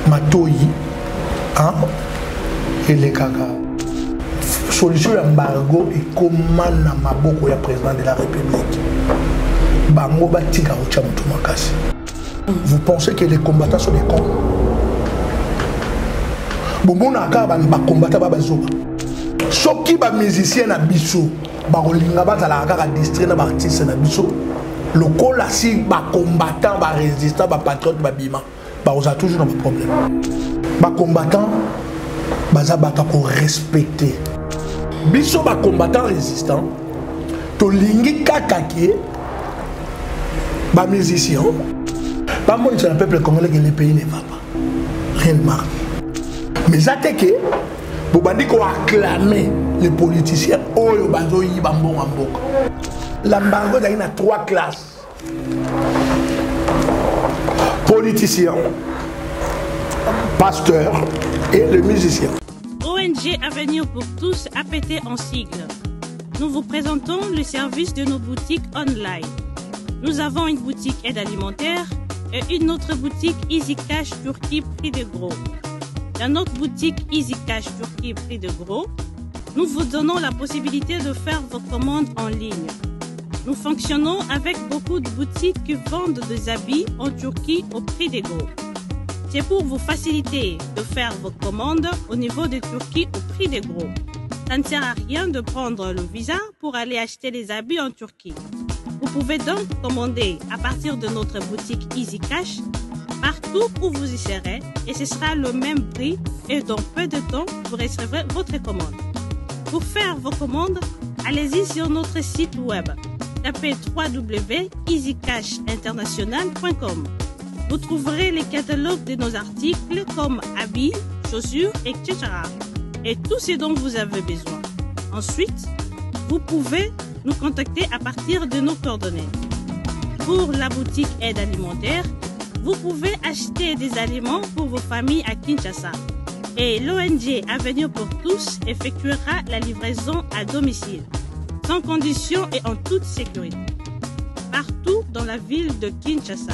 Matoi, hein, et les caca. Solution embargo et comment na maboko ya président de la République. Bango batika au chamutu makasi. Vous pensez que les combattants sont des cons? Bomona ka ba combattants ba bazoba. Soki ba musicien na biso, ba rolinga ba tala ka distrait na ba artiste na biso. Lokola si ba combattant ba résistant ba patriote ba bima, ba oza toujours dans problème. Ba combattant baza bata ko respecter. Biso ba combattant résistant to lingi kakaki ba musicien ba mon sur le peuple congolais que le pays ne va pas réellement mais ça c'est que bobandi ko acclamer les politiciens oyo bazo yi ba mbonga mboka l'embargo il y a 3 classes politiciens pasteurs et le musicien. ONG Avenir pour tous APT en sigle. Nous vous présentons le service de nos boutiques online. Nous avons une boutique aide alimentaire et une autre boutique Easy Cash Turquie prix de gros. Dans notre boutique Easy Cash Turquie prix de gros, nous vous donnons la possibilité de faire vos commandes en ligne. Nous fonctionnons avec beaucoup de boutiques qui vendent des habits en Turquie au prix de gros. C'est pour vous faciliter de faire vos commandes au niveau de Turquie au prix des gros. Ça ne sert à rien de prendre le visa pour aller acheter les habits en Turquie. Vous pouvez donc commander à partir de notre boutique Easy Cash partout où vous y serez et ce sera le même prix et dans peu de temps vous recevrez votre commande. Pour faire vos commandes, allez-y sur notre site web. Tapez www.easycashinternational.com. Vous trouverez les catalogues de nos articles comme habits, chaussures, etc. Et tout ce dont vous avez besoin. Ensuite, vous pouvez nous contacter à partir de nos coordonnées. Pour la boutique aide alimentaire, vous pouvez acheter des aliments pour vos familles à Kinshasa. Et l'ONG Avenir pour tous effectuera la livraison à domicile, sans condition et en toute sécurité, partout dans la ville de Kinshasa.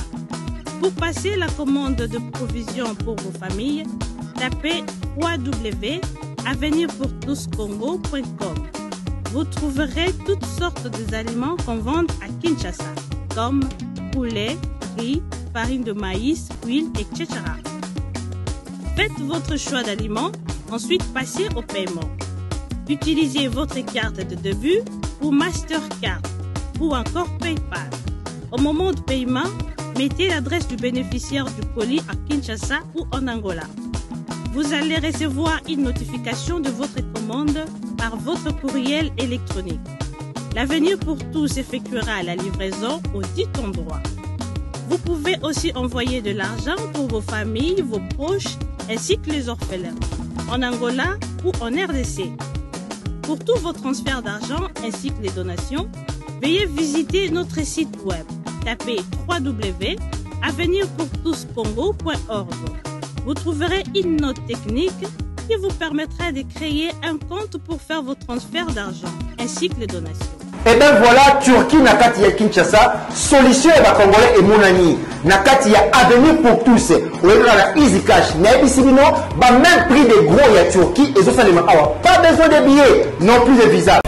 Pour passer la commande de provisions pour vos familles, tapez www.avenirpourtouscongo.com. Vous trouverez toutes sortes d'aliments qu'on vend à Kinshasa, comme poulet, riz, farine de maïs, huile, etc. Faites votre choix d'aliments, ensuite passez au paiement. Utilisez votre carte de début ou Mastercard ou encore PayPal. Au moment de paiement, mettez l'adresse du bénéficiaire du colis à Kinshasa ou en Angola. Vous allez recevoir une notification de votre commande par votre courriel électronique. L'Avenir pour tous effectuera la livraison au dit endroit. Vous pouvez aussi envoyer de l'argent pour vos familles, vos proches, ainsi que les orphelins, en Angola ou en RDC. Pour tous vos transferts d'argent ainsi que les donations, veuillez visiter notre site web. Tapez www.avenirpourtouscongo.org. Vous trouverez une note technique qui vous permettra de créer un compte pour faire vos transferts d'argent ainsi que les donations. Et bien voilà, Turquie nakati ya Kinshasa, solution et Congolais et Monani. Nakati ya Avenir pour tous. Ou la Easy Cash. Naibisibino, bah même prix des gros ya Turquie et ça les awa. Pas besoin de billets, non plus de visa.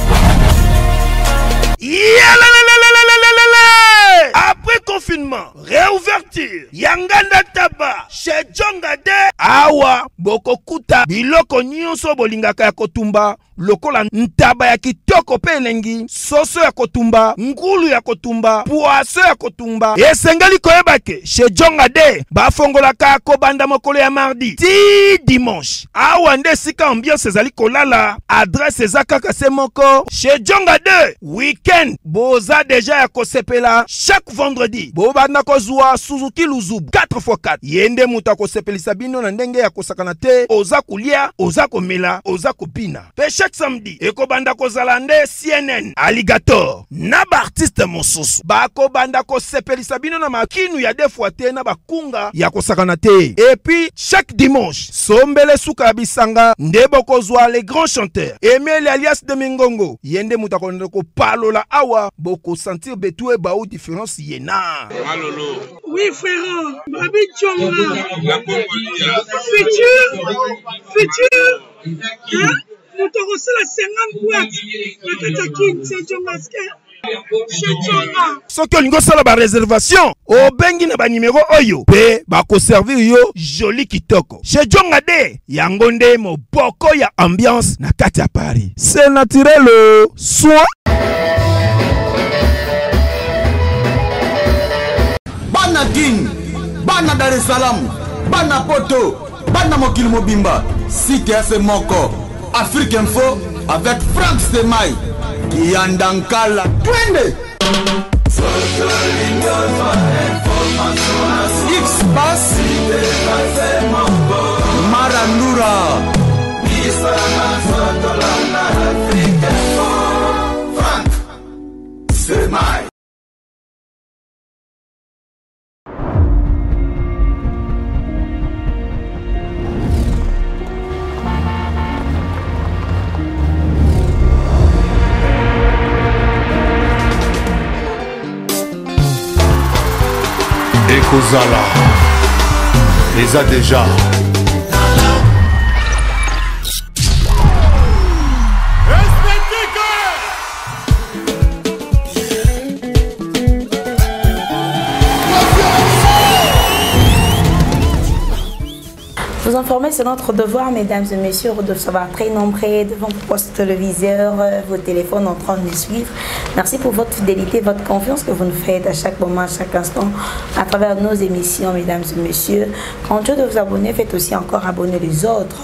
Après confinement, réouverture, Yanganda Taba, chez Djongade, Awa, Bokokuta, Biloko Nyonso Bolingaka ya Kotumba, lokola ntaba ya kitoko pe elengi, soso ya kotumba, ngulu ya kotumba, poaso ya kotumba, esengali koyebake, chez Djongade, bafongolaka kobanda mokolo ya mardi, ti dimanche, awa nde sika ambiance ezali kolala, adresse ezakaka se moko, chez Djongade, weekend, boza deja ya kosepela, chaque vendredi, bobanda kozwa Suzuki Luzubu, 4x4, yende muta kosepelisa bino na ndenge ya kosakana te, oza kulia, oza komela, oza kopina, pe chaque samedi, ekobanda kozalande CNN, Alligator, na ba artiste mosusu, bako banda kosepelisa bino na makinu ya defuate na bakunga ya kosakana te, et puis chaque dimanche, sombele suka bisanga, ndebo kozwa les grands chanteurs, Emile alias de Mingongo, yende muta koneko palola awa, boko sentir betue ba ou différence yena. Malolo. Oui, frérot, Babi Tchonga, futur, hein? Nous t'avons reçu la 50 boîtes, la Katakin, c'est Tchongaske. Soki olingo sala ba réservation obengi na ba numéro oyo pe ba ko servir yo joli kitoko chez Djonga de yango nde moboko ya ambiance na kati ya Paris. C'est naturel soin. Bana King, Bana Dar es Salaam, Bana Poto, Bana Mokil Mobimba, CTF Moko, Afrique Info avec Frank Stemai. Yandankala twende X-Bass Marandura Frank Stemai. Ekozala les a déjà. Vous informer, c'est notre devoir, mesdames et messieurs. Vous devez savoir très nombreux devant vos postes téléviseurs, vos téléphones en train de nous suivre. Merci pour votre fidélité, votre confiance que vous nous faites à chaque moment, à chaque instant, à travers nos émissions, mesdames et messieurs. Continuez de vous abonner, faites aussi encore abonner les autres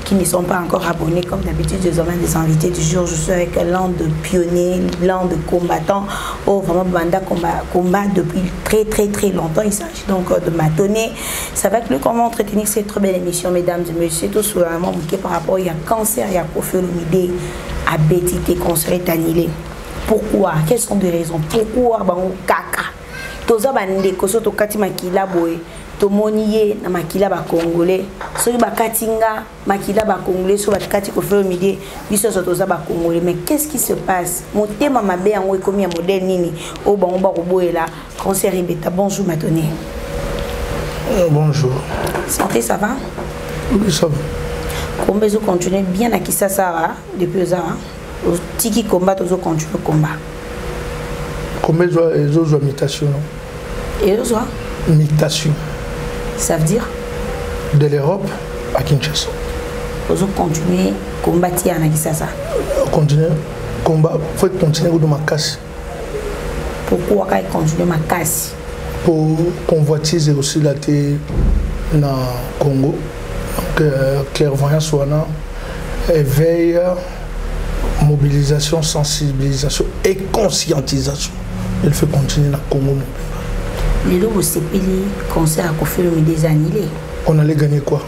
qui ne sont pas encore abonnés. Comme d'habitude, je emmène des invités du jour. Je suis avec l'un de pionniers, l'un de combattants. Oh, vraiment, Banda combat depuis très longtemps. Il s'agit donc de Matoné. C'est avec lui qu'on va entretenir cette très belle émission, mesdames et messieurs. Tout sur un moment par rapport il y a cancer, il y a Kofiolomide, à Bétité, cancer est annulé. Pourquoi? Quelles sont les raisons? Pourquoi bango kaka? Toza bande koso to kati makila boy. Tomoniye na makila ba congolais. Soki ba katinga makila ba congolais so ba kati Kofiolomide biso so toza ba congolais. Mais qu'est-ce qui se passe? Motema mabe yango ekomi ya modèle nini? O bango ba koboyela cancer ebeta. Bonjour Matoné. Bonjour. Santé, ça va? Oui, ça va. Combien vous continuez bien à Kisasara depuis ça? Tiki combat, vous continuez combat. Combien vous avez mutation? Et vous avez mutation. Ça veut dire? De l'Europe à Kinshasa. Vous continuez combattre à Kisasa? Continuez combat. Il faut continuer de ma casse. Pourquoi continuer ma casse? Pour convoitiser aussi la terre dans le Congo. Donc, clairvoyance soit là, éveil, mobilisation, sensibilisation et conscientisation. Il faut continuer dans le Congo. Les lots au CPL, concert à Kofiolomide des annulés. On allait gagner quoi?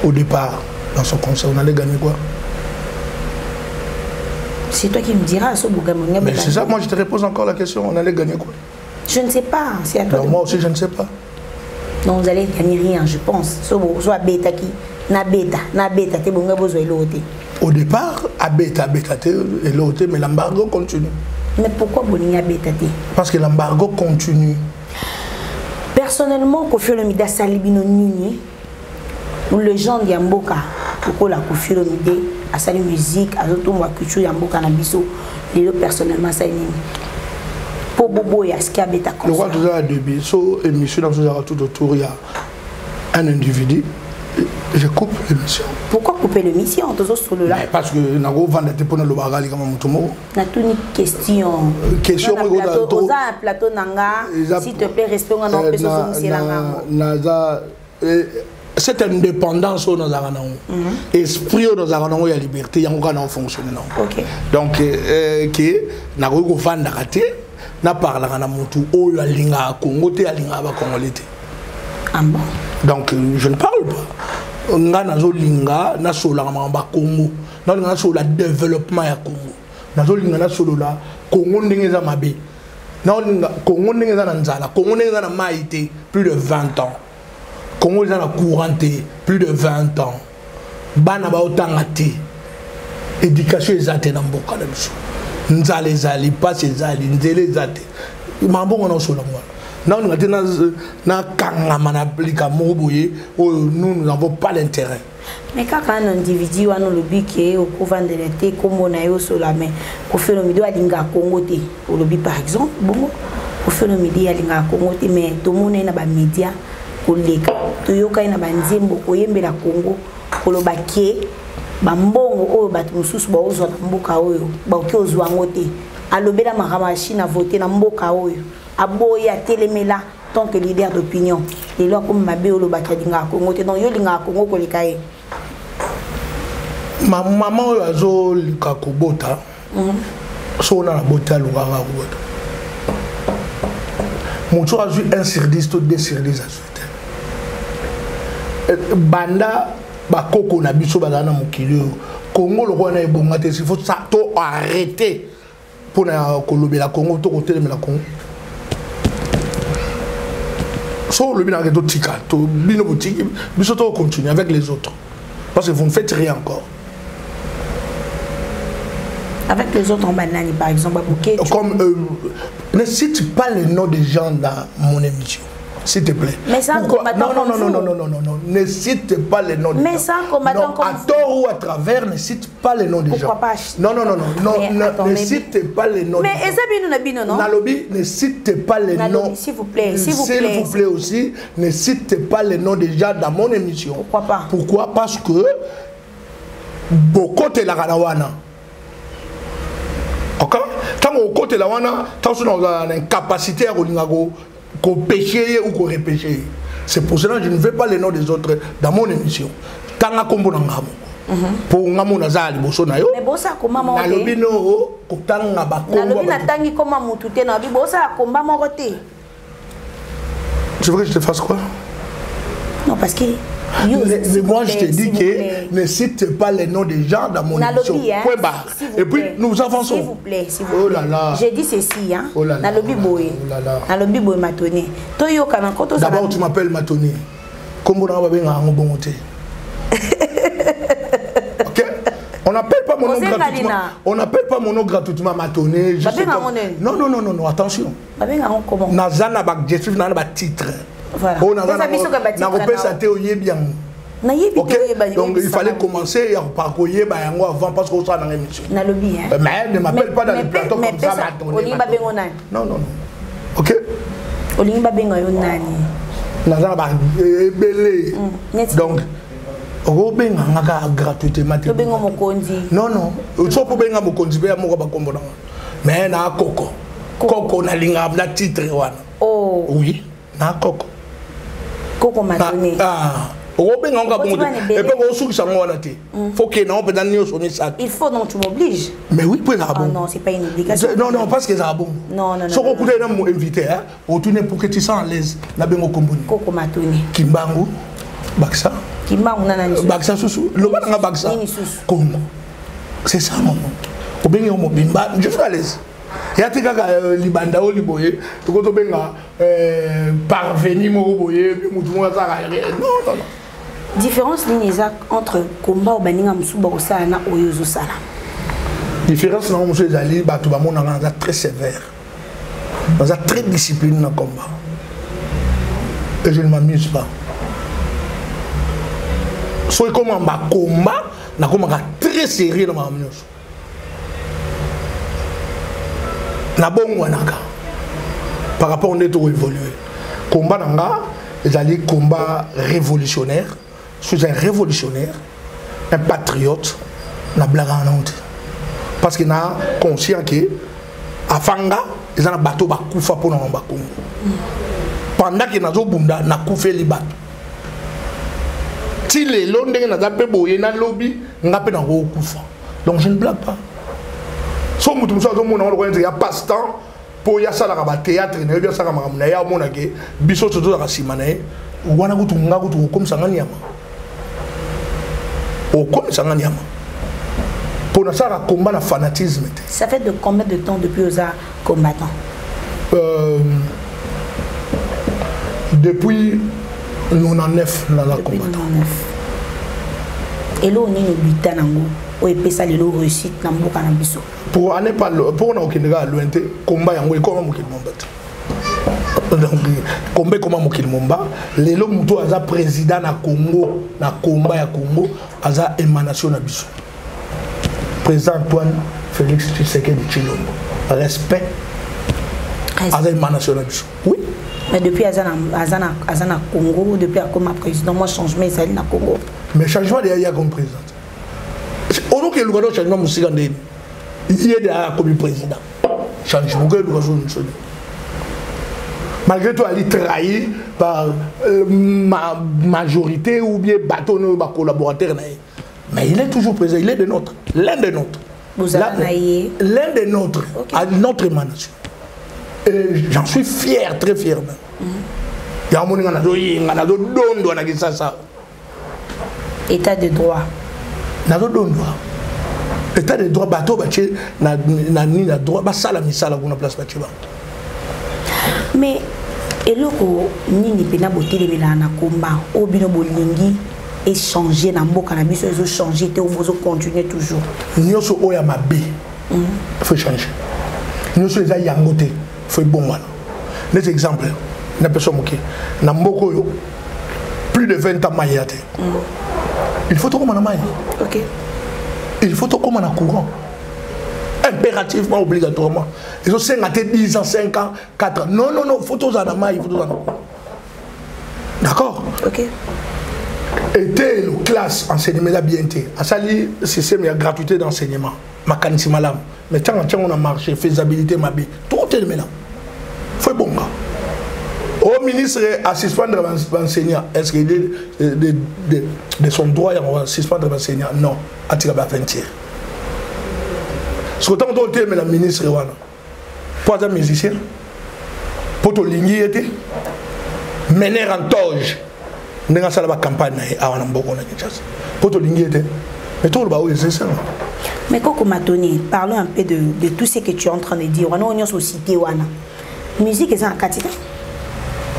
Au départ, dans son concert, on allait gagner quoi? C'est toi qui me diras, ce Bougamonia. Mais c'est ça, moi je te repose encore la question, on allait gagner quoi? Je ne sais pas, c'est à toi. Non, moi aussi je ne sais pas. Non, vous allez gagner rien, je pense. Soit bêta qui, na bêta, t'es bon, vous avez l'autre. Au départ, à bêta, et l'autre, mais l'embargo continue. Mais pourquoi vous n'avez bêta? Parce que l'embargo continue. Personnellement, Kofiolomide a salibino nini, ou le gens d'Yamboka, pourquoi la Kofiolomide a sali musique, a d'autres mois culture Yamboka na biso, les autres personnellement ça nini. Pour Bobo, il y a ce qui a bêta comme ça. Le roi de la débit, so émission dans tout autour, il y a un individu. Je coupe l'émission. Pourquoi couper l'émission? Parce que nous avons vendu des poneys le bagali comme un tomo. N'a tout une question. Question. On a un plateau nanga. S'il te plaît, respect on a un peu cette indépendance nous avons, esprit nous avons la liberté, il y a un fonctionner. Donc que nous avons vendu raté, n'a parlé à mutu o la linga Congo te la linga ba Congolais. Donc je ne parle pas. On a linga na sola ba Congo, na sola développement ya Congo. Na linga na sola Congo ndenge za mabe. Na Congo ndenge za nzala, Congo ndenge za maïté plus de 20 ans. Congo za na couranté plus de 20 ans. Bana ba otanga te. Éducation ezate na mboka na biso. Nzala ezali pas ezali nzele ezate. mambo ngona osola moi non nous na kangama na plika moboye nous n'avons pas l'intérêt. Mais quand un individu a le biquet au couvent de l'été comme on a eu sur la main au phénomène de Alinga Congo au lobby par exemple bon au phénomène de Alinga Congo mais tout le monde est dans les médias pour les cas tout yoka est dans les nzembo au yembe la Congo pour le baquet bambongo o batu mususu ba ozo na mboka oyo ba oki ozwa ngote alobela machine à voter na mboka oyo aboya telemela tant que leader d'opinion et là comme mabe o lo bakadinga Congo te donc yo linga Congo ko likaye ma maman azo lika kobota so na bota luganga kobota mucho azu 1 sur 10 to 2 sur 10 banda bakoko na biso bazana mokili Congo lo kona ebonga te il faut ça to arrêter pour na kolobela Congo to kotelemela Congo so le bina to tika to bino boutique biso to continuer avec les autres parce que vous ne faites rien encore avec les autres en banane par exemple comme ne cite pas les noms des gens dans mon émission. S'il te plaît. Mais ça, non, ne cite pas les noms des gens. Mais ça, combattant comme à tort ou à travers, ne cite pas les noms des gens. Pourquoi pas? Non, ne cite pas les noms des gens. Mais Ezabino, Nalobi, ne cite pas les noms. S'il vous plaît, s'il vous plaît aussi, ne cite pas les noms des gens dans mon émission. Pourquoi pas? Pourquoi? Parce que beaucoup de la Ranawana. Ok? Tant qu'on côté la Wana, tant qu'on a une capacité à pécher ou qu'on repêcher. C'est pour cela que je ne veux pas les noms des autres dans mon émission. Tant qu'on a pour ngamo nazali boso na yo. Mais bosa komba mo te. Nalobi no kotanga bakomba. Nalobi natangi koma mutu te na bi bosa komba mo te. Tu veux que je te fasse quoi? Non parce que mais moi je te dis que ne cite pas les noms des gens dans mon émission. Point barre. Et puis nous avançons. S'il vous plaît, s'il vous plaît. Oh là là. J'ai dit ceci hein. Oh là là. Nalobi boy. Oh là là. Nalobi boy matoni. Toyo kana koto. D'abord tu m'appelles Matoni. Comment on va bien en bon côté. OK? On n'appelle pas mon nom gratuitement. On n'appelle pas mon nom gratuitement Matoni. Non, attention. Comment? Nazana bak Jesuf na ba titre. Voilà. Ok, donc il fallait commencer par couiller avant parce qu'on s'en a émission. Mais ne m'appelle pas dans le plateau comme ça. Non. Ok. Donc, gratuitement. Non. Mais na Coco. Coco na linga na titre. Oh. Oui, na Coco. Coco m'a donné. Il faut donc tu m'obliges. Mais oui, pour ça. Non, c'est pas une obligation. Non, parce que ça bon. Non. Si on écoute un invité, on tourne pour que tu sens à l'aise. La bengo komboni. Coco m'a donné. Kimbangu, Baksa. Kimbangu nana. Baksa susu. Le banga Baksa. Congo. C'est ça mon nom. Au bengo mobimba, je suis à l'aise. Ya tika libanda o liboye to ko to benga parvenir mo boye mutu mo za non. Différence ligne entre combat obaninga musuba osala na oyozo sala. Différence na mo ezali batu ba mona nga très sévère. Za très discipliné na combat. Et je ne m'amuse pas. So comment ba combat na komaka très sérieux na ma amuse. Na bongo naka par rapport au neto évolué combat nanga ezali combat révolutionnaire. Je suis un révolutionnaire, un patriote na blaga nanti parce que na conscient que afanga ezana bateau ba kufa pona ngamba Congo pendant que nazo bunda na kufeli bateau ti le londe na zape boye na lobby ngape na ko kufa donc je ne blague pas. So mutu muso zo mona ko ya passe-temps pour ya sala ka ba théâtre ne ya sala ka na ya mona ke biso to za ka simana wana kutu nga kutu comme ça nganyama o comme ça nganyama pour na sala combat na fanatisme. Ça fait de combien de temps depuis aux combattants? Depuis 99 dans la combattant. Et là on est no buta nango o epesa le réussite na mboka na biso. Pour aller pas pour na okindega lointé combat yango ko mo kid mombat. Donc combien comment mokili momba lelo muto aza président na Congo na combat ya Congo aza émanation na biso président Antoine Félix Tshisekedi Tshilombo respect aza émanation na biso oui mais depuis azana Congo depuis comme président moi changement ezali na Congo mais changement de ya comme président ono ke lugado changement musika ndeni il est comme président changement que lugado nsoni malgré tout elle est trahi par ma majorité ou bien bateau nos collaborateurs mais il est toujours présent il est de nôtres l'un des nôtres l'un des nôtres à notre émanation et j'en suis fier très fier il y a un monde qui a état de droit état de droit bateau na droit basala misala kuna place bachiba mais eloko nini pena botelemi na combat obino bolingi échanger na mboka na biso ezo changer te ozo continuer toujours nyoso oya mabe faut changer nyoso eza yango te faut bon wana les exemples na personne moké na mboko yo plus de 20 ans mayate il faut to comme na mayi OK il faut to comme na courant impérativement obligatoirement ils ont 10 ans 5 ans 4 ans non photos en maille photos en d'accord OK était le classe enseignement la BNT à sali système de gratuité d'enseignement mécanisme malam mais tant on a marché faisabilité mabi tout est maintenant faut bon au ministre à suspendre l'enseignant est-ce qu'il de son droit à suspendre l'enseignant non à tirer à 20 tirs ce que tant d'autres mais la ministre wana pas un musicien pour to lingi était mener en toge n'enga sala ba campagne à wana mboko na Kinshasa pour to lingi était mais tout le ba oui c'est ça mais Koko Matoni parlons un peu de tout ce que tu es en train de dire wana on est cité wana musique est en quantité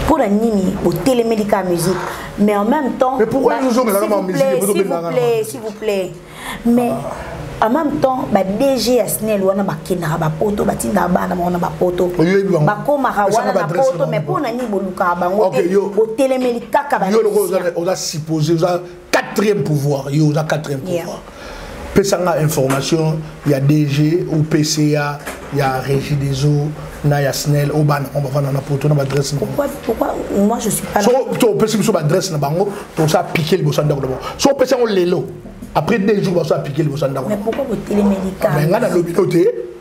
pour la nini au télémédica musique mais en même temps mais pourquoi nous sommes là en musique s'il vous plaît mais en même temps ba DG ya SNEL wana bakina ba poto batinda bana wana ba poto bakoma wana na poto mais pour nani boluka bango au télémédica ka ba yo on a supposé on a quatrième pouvoir yo on a quatrième pouvoir pesanga information il y a DG ou PCA il y a Régie des eaux na ya SNEL au ban on va vendre na poto na adresse pourquoi moi je suis pas là so pesi so adresse na bango to ça piquer le bosanda d'abord so pesi on lelo après 2 jours ça piquer le bosanda mais pourquoi vous télémédical mais ngana l'hôpital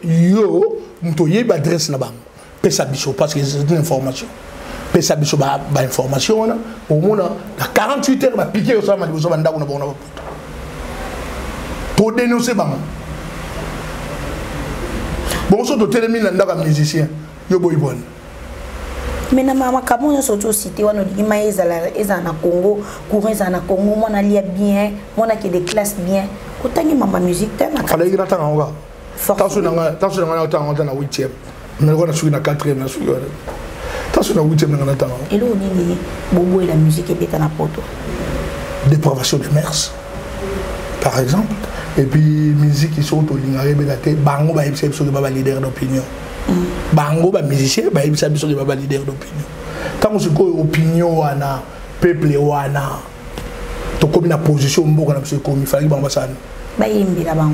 yo mto yeba adresse na bango pesa biso parce que c'est une information pesa biso ba information na au moins na 48 heures ba piquer ça ma bosanda na bango pour dénoncer bango bon so to télémine ndaka musicien yo boy bon mais na mama kamono soto cité wana lima eza na Congo courant eza na Congo mona lia bien mona qui des classes bien otangi mama musique ta na fala ira tanga nga tasu na tanga na 8e mais on a suivi na 4e na suivi tasu na 8e na tanga elo nini bobo et la musique et beta na poto dépravation des mœurs par exemple et puis musique qui sont au lingare belate bango ba ebisa biso ba leader d'opinion bango ba musicien ba ebisa biso ba leader d'opinion tant que opinion wana peuple wana to comme na position mboka na biso comme fallait bango ça ba yembi la bango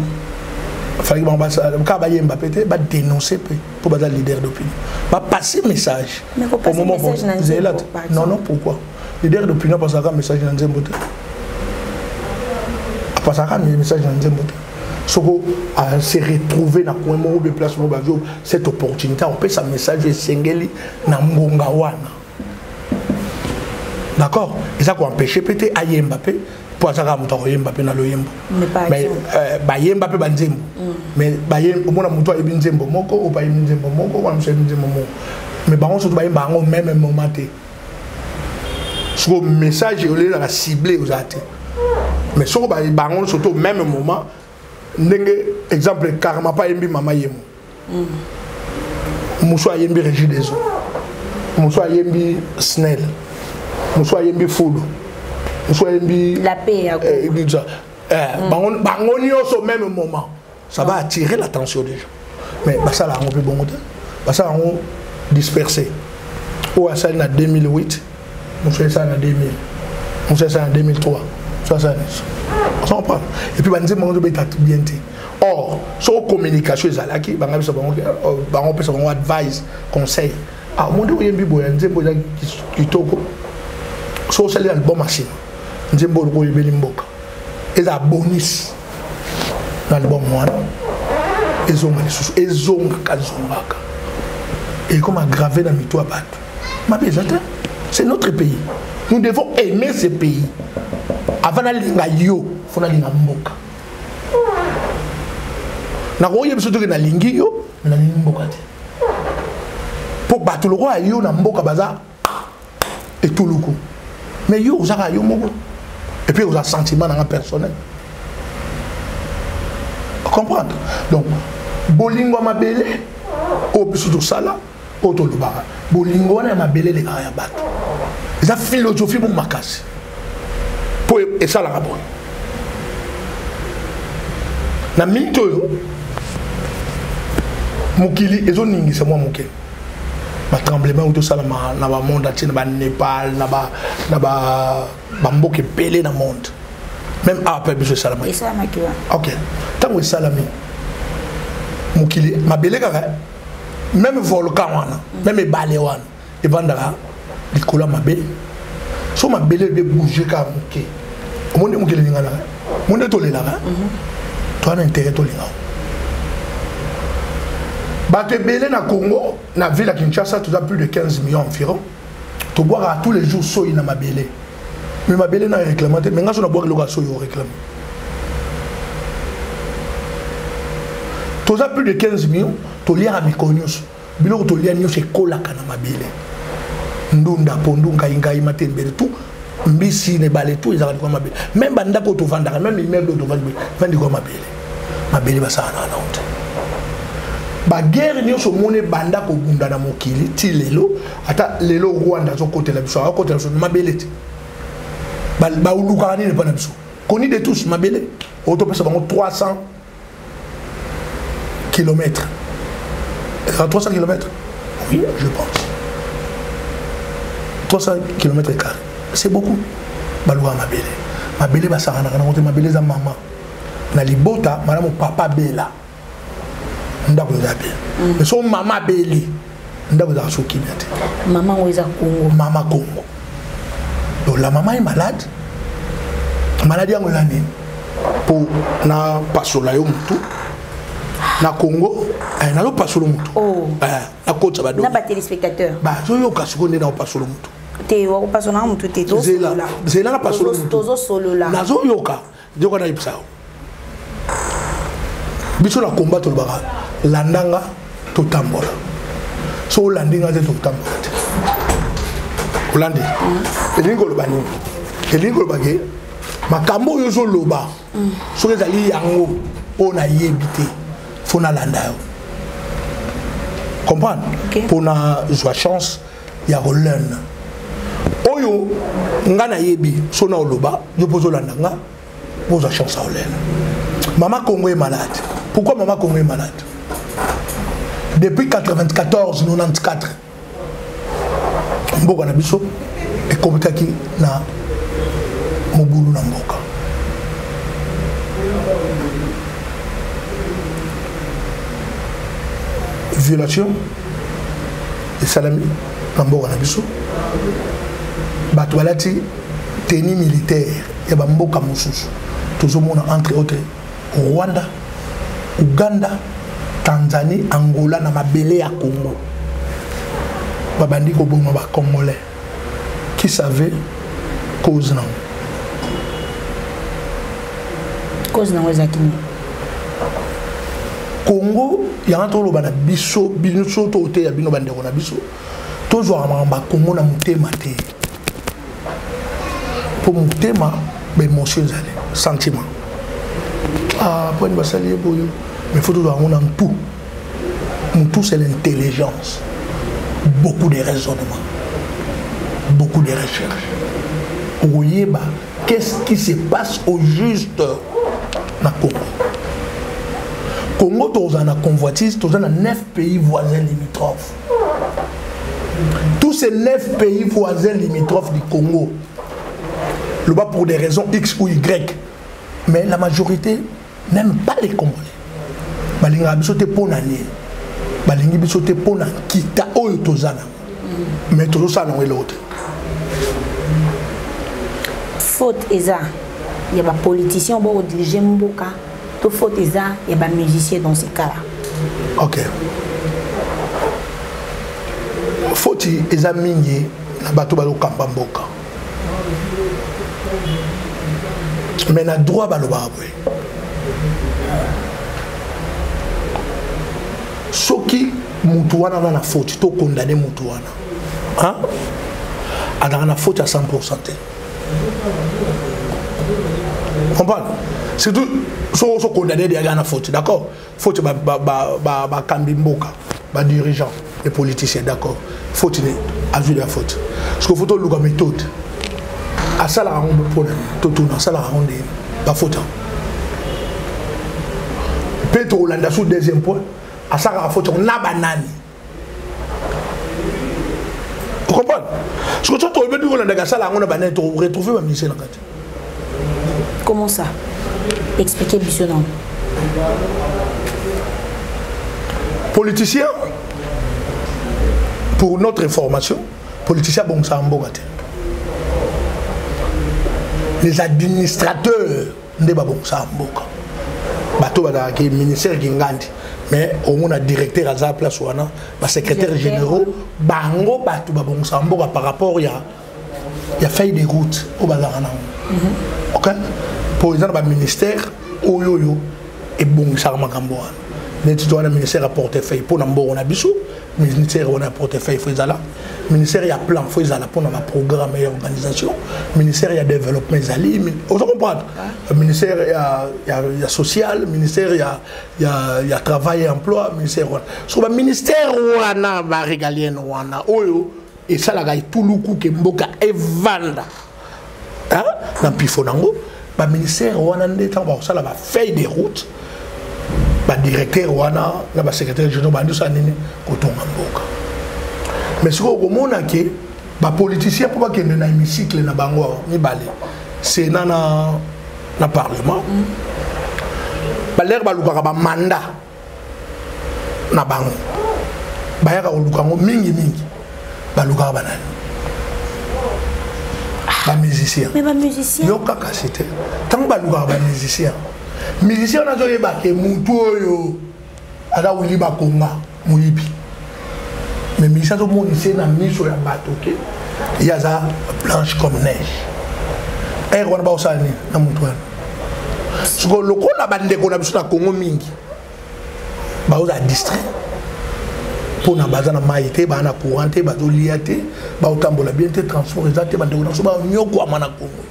fallait bango ça ka ba yemba pété ba dénoncer pour ba leader d'opinion ba passer message au moment non pourquoi leader d'opinion parce que message na nzembo te parce que le message dans le Soko à se retrouver dans coin mo be place mo ba cette opportunité on peut sa message sengeli na ngonga wana d'accord et ça quoi empêcher peut-être à Mbappé pour ça ka muto Mbappé na lo yembo mais ba Mbappé ba nzembo mais ba o mona muto e binzembo moko o ba binzembo moko wa mse binzembo moko mais ba on se ba yemba ngo même moment te so message o le la cibler aux athées mais si on a surtout au même moment, exemple, carrément pas yembi mama yemo. Moussa yembi Régie des eaux. Moussa yembi SNEL. Moussa yembi Foudou. Moussa yembi la paix. Bangoni au même moment. Ça va attirer l'attention des gens. Mais ça là on peut bon ça on disperser. Pour ça en 2008, nous faisons ça en 2000, nous faisons ça en 2003. Ça ça. On comprend. Et puis on dit mon bien bien. Or, sur communication ezalaki, bangabi so bango pesa bango advice, conseil. Ah, mon dieu yembi boya nzembo ya kitoko. So sali album machine. Nzembo ko yebeli mboka. Eza bonus. L'album wana. Ezonga lisusu, ezonga kazongaka. Et comme aggraver dans mito abato. Ma bezata, c'est notre pays. Nous devons aimer ce pays. Avant d'aller nga yo, faut aller nga mboka. Na koye biso to ke na lingi yo na lingi mboka te po bato loko ayo na mboka baza et tout loko mais yo uzaka yo moko et puis uza sentiment na personnel comprendre donc bolingo mabele o biso to sala o to lobaka bolingo na mabele le kaya bato eza philosophie mo makasi po e sala ka boy na mito yo mukili ezo ningi c'est moi muke ba tremblement ou tout ça na ba monde entier na ba Népal na ba mboke pelé na monde même après biso salama et ça makiwa OK tango salami mukili mabele kaka même volcan wana même balé wana e bandara likola mabele so mabele de bouger ka muke monde mukili ngana monde to lela toi na intérêt to lela Bateau Belé na Congo, na ville à Kinshasa, tu as plus de 15 millions environ. Tu bois à tous les jours soy na mabélé. Mais mabélé n'a réclamé. Mais quand on a boire le soy au réclame. Tu as plus de 15 millions, tu lis à Mikonius. Bilo tu lis à Nios et Kolaka na mabélé. Ndunda pondunga ingai matin bel tout. Mbisi ne balé tout ils arrivent comme mabélé. Même banda ko to vendre, même immeuble to vendre, vendre comme mabélé. Mabélé va ça na honte. Ba guerre ni so mone banda ko bunda na mokili ti lelo ata lelo Rwanda zo côté la biso côté la biso mabelete ba uluka ni ne pas na biso koni de tous mabele auto pesa bango 300 km 300 km oui je pense 300 km carrés c'est beaucoup baluka mabele ba sarana kana côté mabele za mama na libota madame papa bela ndako za bien mais son maman beli ndako za soki bien maman oza Congo maman Congo donc la maman est malade maladie yango la nini pour na pasola yo mutu na Congo na lo pasola mutu na kota ba do na ba téléspectateur ba zo yo kasuko ndena pasola mutu te wa pasola mutu te to zela na pasola mutu tozo solo la na zo yoka ndeko na ipsa biso na combat to baka landanga to tambola so landinga te to tambola olandi elingo lobani elingo lobage makambo yo zo loba so ezali yango ona yebite fona landa yo comprendre pour na joie chance ya rollen oyo ngana yebi so na oloba yo pozo landanga pozo chance à rollen. Maman Congo est malade. Pourquoi Maman Congo est malade? Depuis 94, 94, Mboka na biso et Komitaki na Mobulu na Mboka. Violation et salami na Mboka na biso. Batwalati tenue militaire et ba Mboka mosusu. Tozomona entre autres Rwanda, Uganda, Tanzanie, Angola na mabele ya Congo. Babandi ko bongo ba Congolais qui savait cause non. Cause non ezakini. Congo ya ntolo bana biso to te ya bino bande ko na biso. Tozo amamba Congo na mutema te. Pour mutema ba émotion zale, sentiment. Ah, pour une bassalie, mais il faut toujours avoir un tout. Un tout, c'est l'intelligence. Beaucoup de raisonnements. Beaucoup de recherches. Oui, bah, qu'est-ce qui se passe au juste dans le Congo? Congo, tu as une convoitise, tu as 9 pays voisins limitrophes. Tous ces 9 pays voisins limitrophes du Congo, le bas pour des raisons X ou Y, mais la majorité n'aime pas les Congolais. Balinga bisote ponani, balingi bisote pona kita oyo tozana, mais toujours ça non et l'autre. Faute eza, il y a des politiciens qui dirigent Mboka. Tout faute eza, il y a des musiciens dans ces cas-là. Ok. Faute eza mingi na bato balo kamba Mboka. Mais na droit balo babwe. Soki mutu wana na faute, to condamner mutu wana. Hein? Adana na faute à 100%. Comprends? C'est tout. So condamné des gars na faute, d'accord? Faute ba kambi Mboka, ba dirigeant, les politiciens, d'accord? Faute ni azu de la faute. Parce que faut luka méthode. À ça la ronde pour tout na ça la ronde pas faute. Petro Landa sous deuxième point. À ça la faute on a banane. Vous comprenez? Parce que tu as dit que ça la ronde banane tu retrouver ma ministère là. Comment ça? Expliquez bien non. Politiciens, pour notre information, politiciens bon ça en Bogate. Les administrateurs ne bon ça en Boga. Bateau bada qui ministère Gingandi, mais au moins un directeur à sa place ou un secrétaire général, bango bateau bon ça en Boga par rapport il y a fait des routes au bazarana. Ok? Pour exemple, le ministère, Oyoyo, et bon, ça m'a camboa. Mais tu dois un ministère à portefeuille pour n'importe on a bisou, ministère on a portefeuille faut là, ministère il y a plan faut là pour notre programme et organisation, ministère il y a développement zali, on comprend. Ministère il y a social, ministère il y a travail et emploi, ministère sur le ministère on a va régalien on a Oyo et ça la gagne tout le coup que Mboka et vanda. Hein? Dans Pifonango. Le ministère va faire des routes. Le directeur, le secrétaire général, mais ce qu'on a dit, les politiciens ne peuvent pas dans l'hémicycle, c'est dans le Parlement. Ils ont un mandat. Ils ont un musicien. Mais pas musicien. Yo capacité. Tant que nous avons musicien. Musicien on a dit que mutu yo ala wili ba konga muibi. Mais musicien to monde c'est na miso ya bato ke. Il y a ça blanche comme neige. Et on ba osani na mutu wana. Siko lokola bande ko na biso na Congo mingi. Ba oza distrait. Pour na bazana maïté ba na couranté ba doliaté ba otambola bien te transport exacté ba ndeko na so ba nyoko amana Congo.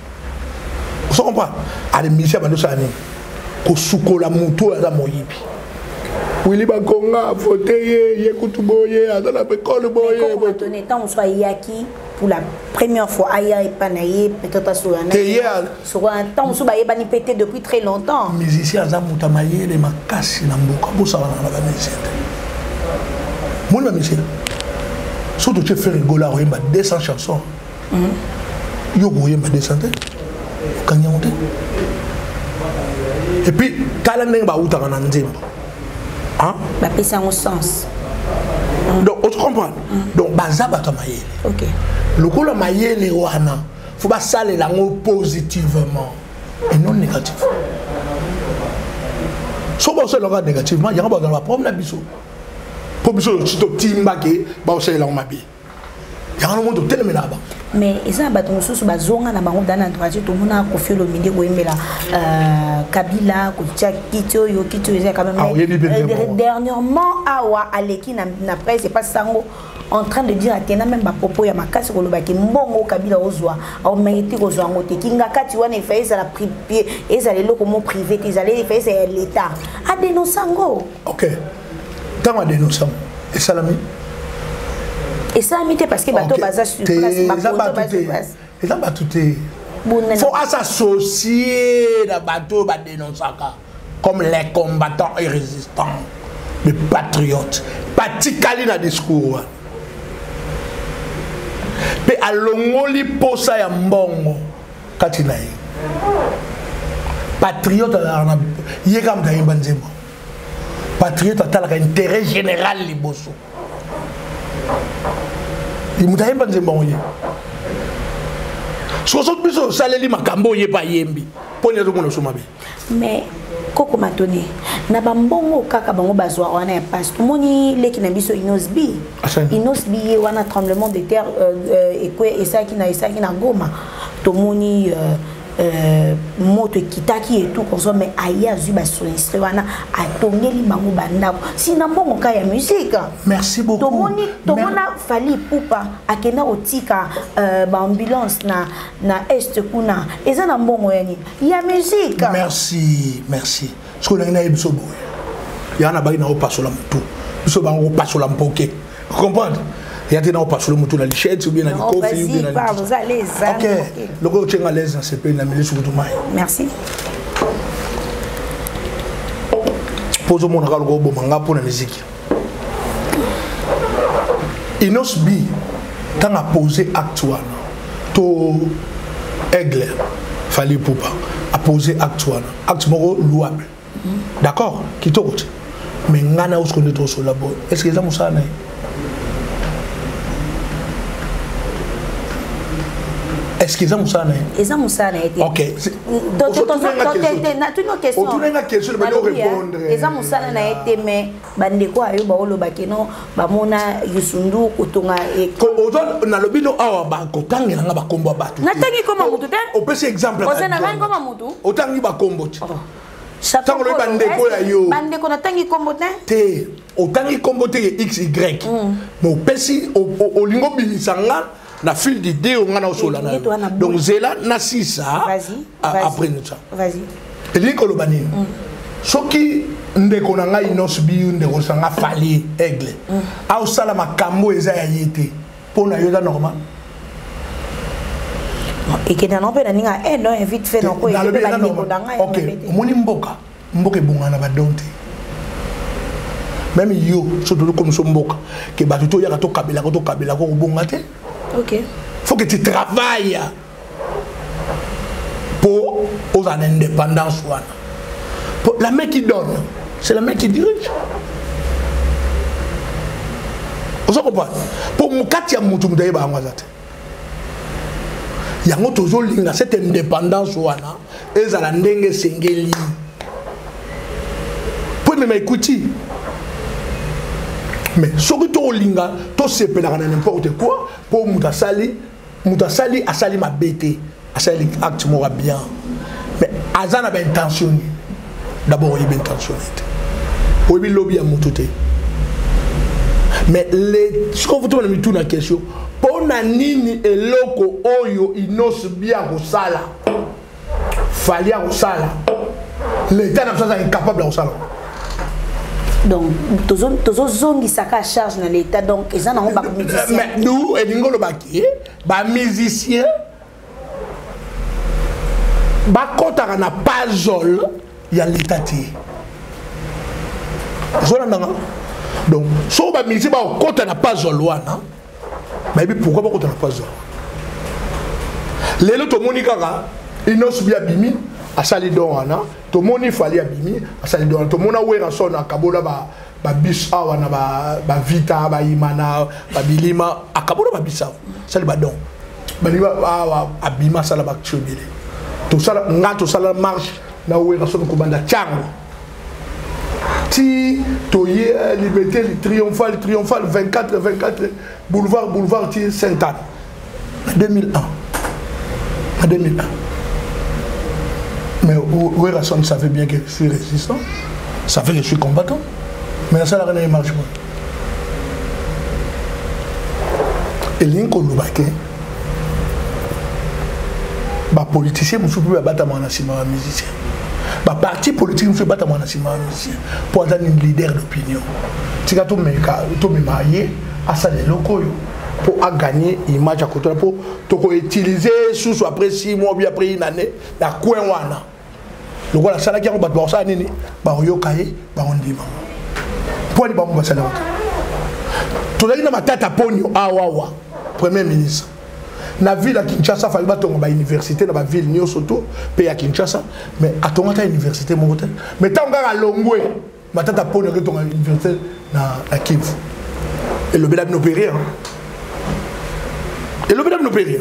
Vous comprenez? Ale ministère ba ndosani ko sukola muto ya moyibi. Wili ba konga voter ye kutuboye azana pe kolo boye. Mais quand on soit yaki pour la première fois aya et panaye peut-être sur un temps on ba ni pété depuis très longtemps. Musicien za mutamaye le makasi na mboka bosa na ba musicien. Mon ami, surtout tu fais rigoler, il y a 200 chansons. Il y a 200. Et puis, quand on est où tu as un nzimbo. Hein? Ça a un sens. Donc, tu comprends? Donc, baza ba maye. OK. Le coup la maye les wana, faut pas saler la positivement et non négativement. Si on se regarde négativement, il y a un problème biso. Mais ils ont battu sous bazonga na bango dans l'entourage tout le monde a confié le midi où il Kabila Koutia Kito yo Kito ils quand même dernièrement awa aleki na presse c'est pas sango en train de dire atena même ba propos ya makasi ko lobaki mbongo Kabila ozwa au mérité kozwa ngote kinga kati wana ifai za la privé et za lelo comme privé ils allaient faire c'est l'état a dénoncer ngo. OK. Tant à dénoncer et salami. Et ça a parce que bateau baza sur place. Et ça va tout faut s'associer dans bateau ba dénoncer comme les combattants et résistants, les patriotes. Patikali na discours. pe alongoli posa ya mbongo kati na ye patriote na yeka mtayimba nzembo patriote atalaka intérêt général liboso mutayimba nzembo ngoye soso biso saleli makambo ye pa yembi poni azokona somabe mais koko matone na bambongo kaka bango bazwa wana ya passe tomoni leki na biso inosbi wana tremblement de terre ekwe esaki na Goma tomoni moto ekitaki et tout comme ça mais aya azwi basinistre wana atongeli bango bandako sina mbongo ka ya musique. Merci beaucoup. tomona Fally Ipupa akenda otika baambulance na est kuna eza na mbongo yani ya musique. Merci ce qu'on a na ebiso boy yana ba ina opasola mutu biso bango opasola mpoke comprendre yate na opasola mutu na lichette ou bien na coffee ou bien na OK le ko tchenga l'aise na CP na milieu surtout mai. Merci. Pozo mona ka lo bo manga pour la musique Inosbi tanga posé acte wana to aigle Fally Ipupa a posé acte wana acte moko louable. D'accord kitoko mais ngana usko to so labo est-ce que ça musana est-ce que ça musana était OK donc une question mais non répondre eza musana na été mais bandeko ayo ba oloba keno ba mona yusundu kotonga ko ozo na lobino awa ba kotangela nga ba kombo batu natangi koma mutu te on peut exemple ozana ngai koma mutu otangi ba kombo tango lo bandeko ya yo bandeko natangi kombo te otangi kombo te XY mais opesi olingo bilisanga na fil d'idée on a osola na donc zela na sisa après ça vas-y eliko lo banini soki ndeko na ngai Inosbi ndeko sanga Fally aigle a osala makambo eza ya yete pona yo da normal et que dans opéra ninga non vite fait non ko OK omoni mboka ebongana ba donte même yo surtout comme so mboka ke batuto ya to kabela ko bonga te. OK. Faut que tu travailles pour aux indépendance. La main qui donne, c'est la main qui dirige. Vous comprenez? Pour Mukati ya mutu mudaye ba ngwazate. Yango tozo linga cette indépendance wana ezala ndenge sengeli. Pour me écouter. Mais ce que tu linga, tu sais pas n'importe quoi pour mutasali asali ma bête, asali acte mora bien. Mais azana ben intentionné. D'abord il est bien intentionné. Oui lobby à mutote. Mais les ce qu'on vous donne me tourne la question. Pour nini eloko oyo Inosbi a kosala. Fally a kosala. L'État n'a pas incapable de kosala. Donc tozo zongi saka charge na l'état donc ils en ont pas musicien mais nous et ngolo baki ba musicien ba kota na pazol ya l'état ti zona ndanga donc so ba musicien ba kota na pazol wana ba bi pourquoi ba kota na pazol lelo to monika Inosbi abimi asali don wana to moni Fally abimi asali don to mona wera so na kabola ba bis awa na ba vita ba imana ba bilima akabola ba bisa sali ba don baliba awa abima sala ba chobele to sala ngato sala marche na wera so ko banda chango ti to ye liberté triomphale 24 boulevard ti Sainte-Anne 2001 en 2001. Mais Werrason savait bien que je suis résistant, ça fait que je suis combattant. Mais ça, la reine ne marche pas. Et l'inco Loubake, les politiciens ne sont plus battre mon musicien. Les partis politiques ne sont plus battre mon musicien. Pour être un leader d'opinion. Si tu es marié, à ça les locaux. Pour gagner l'image à côté, pour utiliser sous après 6 mois, bien après une année, la coin wana. Le voilà, ça là qui a un bateau, ça n'est pas un yokaye, pas un diman. Pour les bambous, ça là. Tout le monde a ma tête à pogno, awawa, Premier ministre. na ville à Kinshasa fallait batonga ba université na ba ville nyo soto pe à Kinshasa mais atonga ta université mon hôtel mais tanga à Longwe matata pone que ton université na Kivu et le bédab no périr et le bédab no périr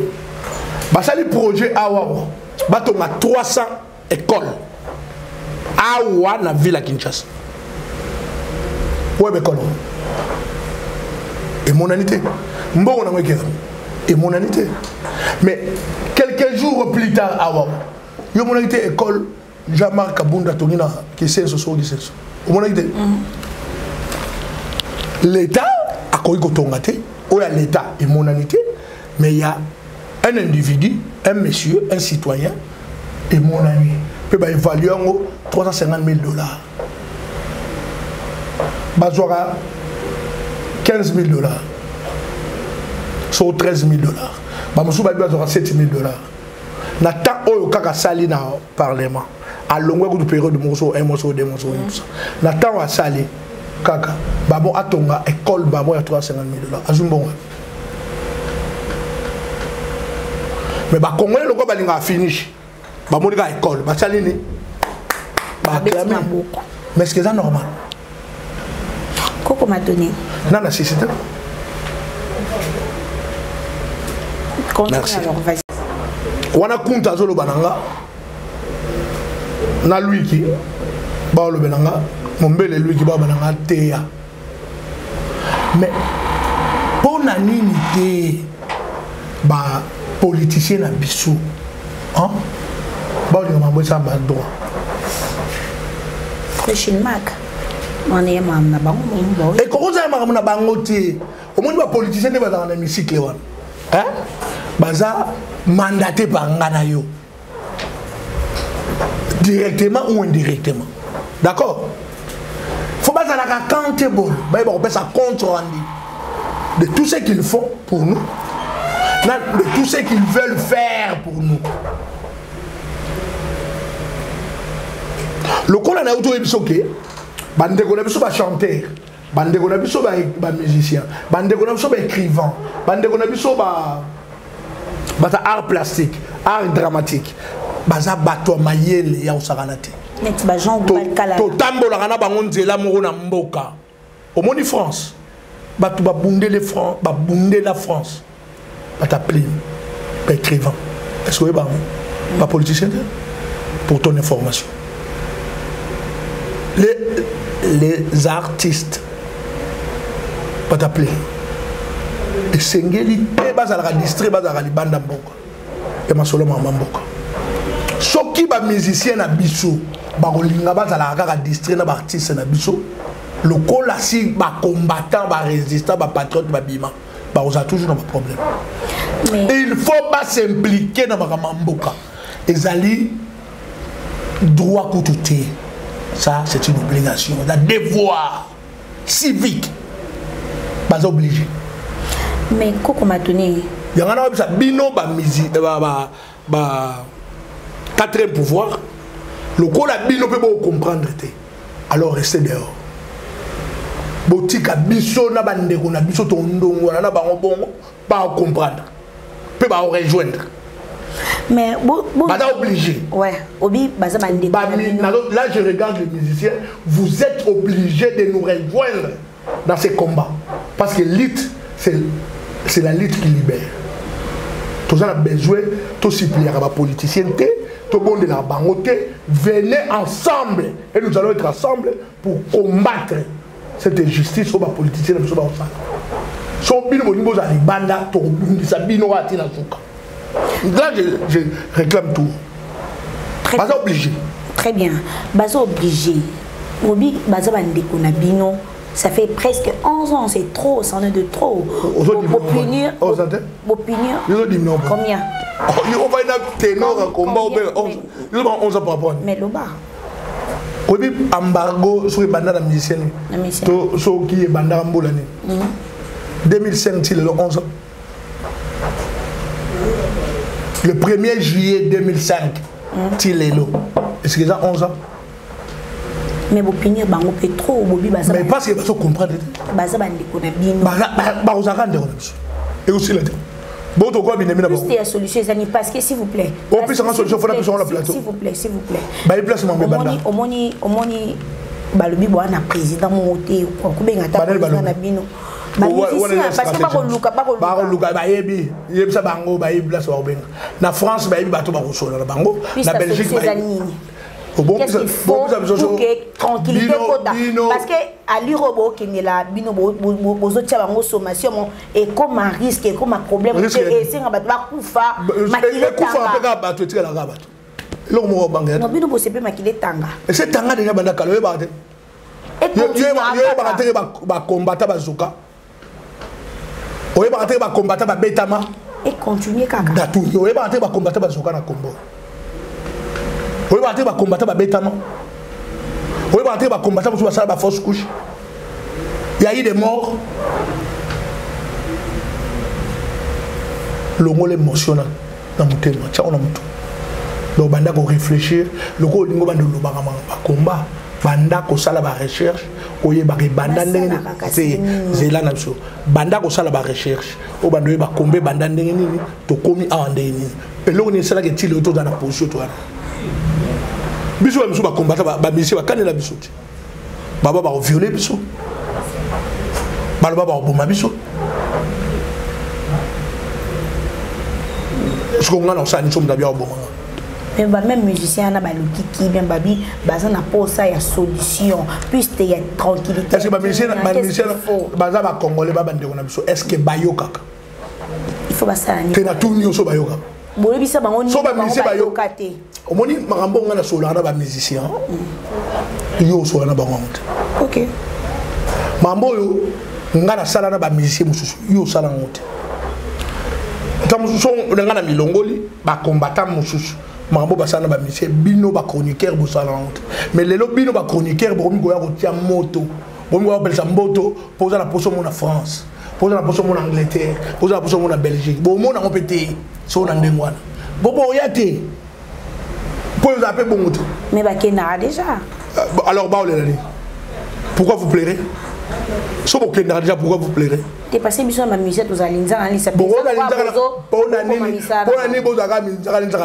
ba sali projet awa batonga 300 écoles awa na ville à Kinshasa ouais école et monanité mbongo na ngeke et monanité mais quelques jours plus tard awa yo monanité école Jean-Marc Kabunda Tongina qui c'est ce soir qui c'est monanité l'état a koyi ko tongate ou ya l'état et monanité mais il y a un individu un monsieur un citoyen et monanité peut ba évaluer en $350,000 bazora $15,000 sur $13,000 bamusu ba bazora $7,000 na ta oyo kaka sali na parlement a longue de période de morceau un morceau deux morceaux na ta wa sali kaka babo atonga école babo ya $350,000 azumbon mais ba congolais loko balinga finish ba monika école ba sali ni ba clamer mais est-ce que c'est normal Coco m'a donné. Non, non, c'est ça. Merci. On a compté à Zolo Bananga. Na lui qui ba le Bananga, mon bel lui qui ba Bananga Théa. Mais pour nanité ba politicien na biso. Hein? Ba le m'a ça ba droit. Christian Mac. On est même na bango mon et comment ça marche na bango ti au moins ba politicien ne va dans l'hémicycle wan hein baza mandaté par ngana yo directement ou indirectement d'accord faut pas la accountable ba ba on ça compte rendu de tout ce qu'ils font pour nous de tout ce qu'ils veulent faire pour nous le col na auto ebisoke bande ko na biso ba chanteur bande ko na biso ba musicien bande ko na biso ba écrivain bande ko na biso ba ta art plastique art dramatique baza bato mayele ya usakanate net ba Jean Balkala to tambola kana bango nzela moko na mboka au moni France bato ba bunde les France ba bunde la France ba ta plein ba écrivain est-ce que ba politicien pour ton information les artistes pas t'appeler et sengeli te bazala distrait bazala libanda mboka et masolo mama mboka soki ba musicien na biso ba kolinga bazala kaka distrait na ba artiste na biso lokola si ba combattant ba résistant ba patriote ba bima ba oza toujours dans ba problème mais il faut pas s'impliquer dans ba mboka ezali droit koutouté. Ça, c'est une obligation, un devoir civique. Pas obligé. Mais Coco m'a donné. Il y a un bino, quatrième pouvoir. Le coup, la bino peut pas comprendre. Alors, restez dehors. Botika biso na bande ko na biso tondongo na bango bongo pas comprendre. Peut pas rejoindre. Mais pas obligé. Ouais, obi baza bande. Là je regarde les musiciens, vous êtes obligés de nous rejoindre dans ces combats parce que l'élite c'est la lutte qui libère. Tous on a besoin de supplier à la politicienté, tout le monde de la bangoté, venez ensemble et nous allons être ensemble pour combattre cette injustice sur la politicienne sur la son bino niveau za libanda to bundisa bino ati na zuka. Là, je réclame tout. Pas obligé. Très bien. Pas obligé. Obi, Baza Bandeko Nabino, ça fait presque 11 ans, c'est trop, c'en est de trop. Pour punir. Combien? On va y avoir ténor à combat. Ils ont 11 ans pour apprendre. Mais le bas. Obi, embargo sur les bandes de musiciens. Sur qui est bandara Mbolani. 2005, il est 11 ans. Le 1er juillet 2005, Tilelo. Est-ce que ça 11 ans? Mais vous punir bango trop bobi baza. Mais parce que vous comprendre. Baza bandeko na bino. Baza on s'arrête de et aussi là. Bon, tu quoi, bien aimé plus de solution, parce que s'il vous plaît. On peut s'en solution, il faut la plus sur le plateau. S'il vous plaît, s'il vous plaît. Bah, il place mon bébé. Au moni, balobi bo na président monté ko benga ta président na bino. Parce que ba ko luka ba yebi sa bango ba yebi place ba benga. Na France ba yebi bato ba kosola na bango. Na Belgique ba qu'est-ce qu'il faut pour que tranquillité parce que à l'Europe qui est là bino bozo tia bango sommation et comme un risque et comme un problème et c'est nga bato ba kufa makile kufa ba bato tika la bato lo mo bangé non bino bo sepe makile tanga et c'est tanga déjà banda kalo e ba te yo ba te ba combattre ba zuka o ba te ba combattre ba betama et continuer kaka datu yo ba te ba combattre ba zuka na combo. Vous pouvez combattre les bêtements. Vous pouvez combattre la fausse couche. Il y a eu des morts. Le mot émotionnel dans mon thème. Donc, il faut réfléchir. Le mot est combat. Banda ko sala ba recherche oye ba banda ndenge c'est zela na biso banda ko sala ba recherche o bando ba kombe banda ndenge nini to komi a ndenge nini eloko ni sala ke tile auto dans la position toi biso ba biso ba combattre ba mission ba kanela biso ti baba ba violer biso baba ba boma biso ce qu'on a dans ça ni somme d'abord bon même musicien na baluki qui bien babi baza na posa ya solution puisque il y a tranquillité. Est-ce que ba musicien baza ba congolais ba bande na biso est-ce que bayoka il faut basa ni te na tout nyoso bayoka bolo bisa bango ni ba musicien bayoka te omoni makambo ngana sola na ba musicien yo so na bango OK mambo yo ngana sala na ba musicien mususu yo sala ngote tamususu ngana milongoli ba combattant mususu mambo basana ba monsieur bino ba chroniqueur bosalante mais lelo bino ba chroniqueur bomi goya ko tia moto bomi goya belsa moto posa la poso mon en France posa la poso mon en Angleterre posa la poso mon en Belgique bo mon en pété so na ndengwana bobo yate pour vous appeler bon moto mais ba kena déjà alors ba olé pourquoi vous plairez so bo kena déjà pourquoi vous plairez t'es passé mission ma musette aux alinza na lisa bon on ni bozaka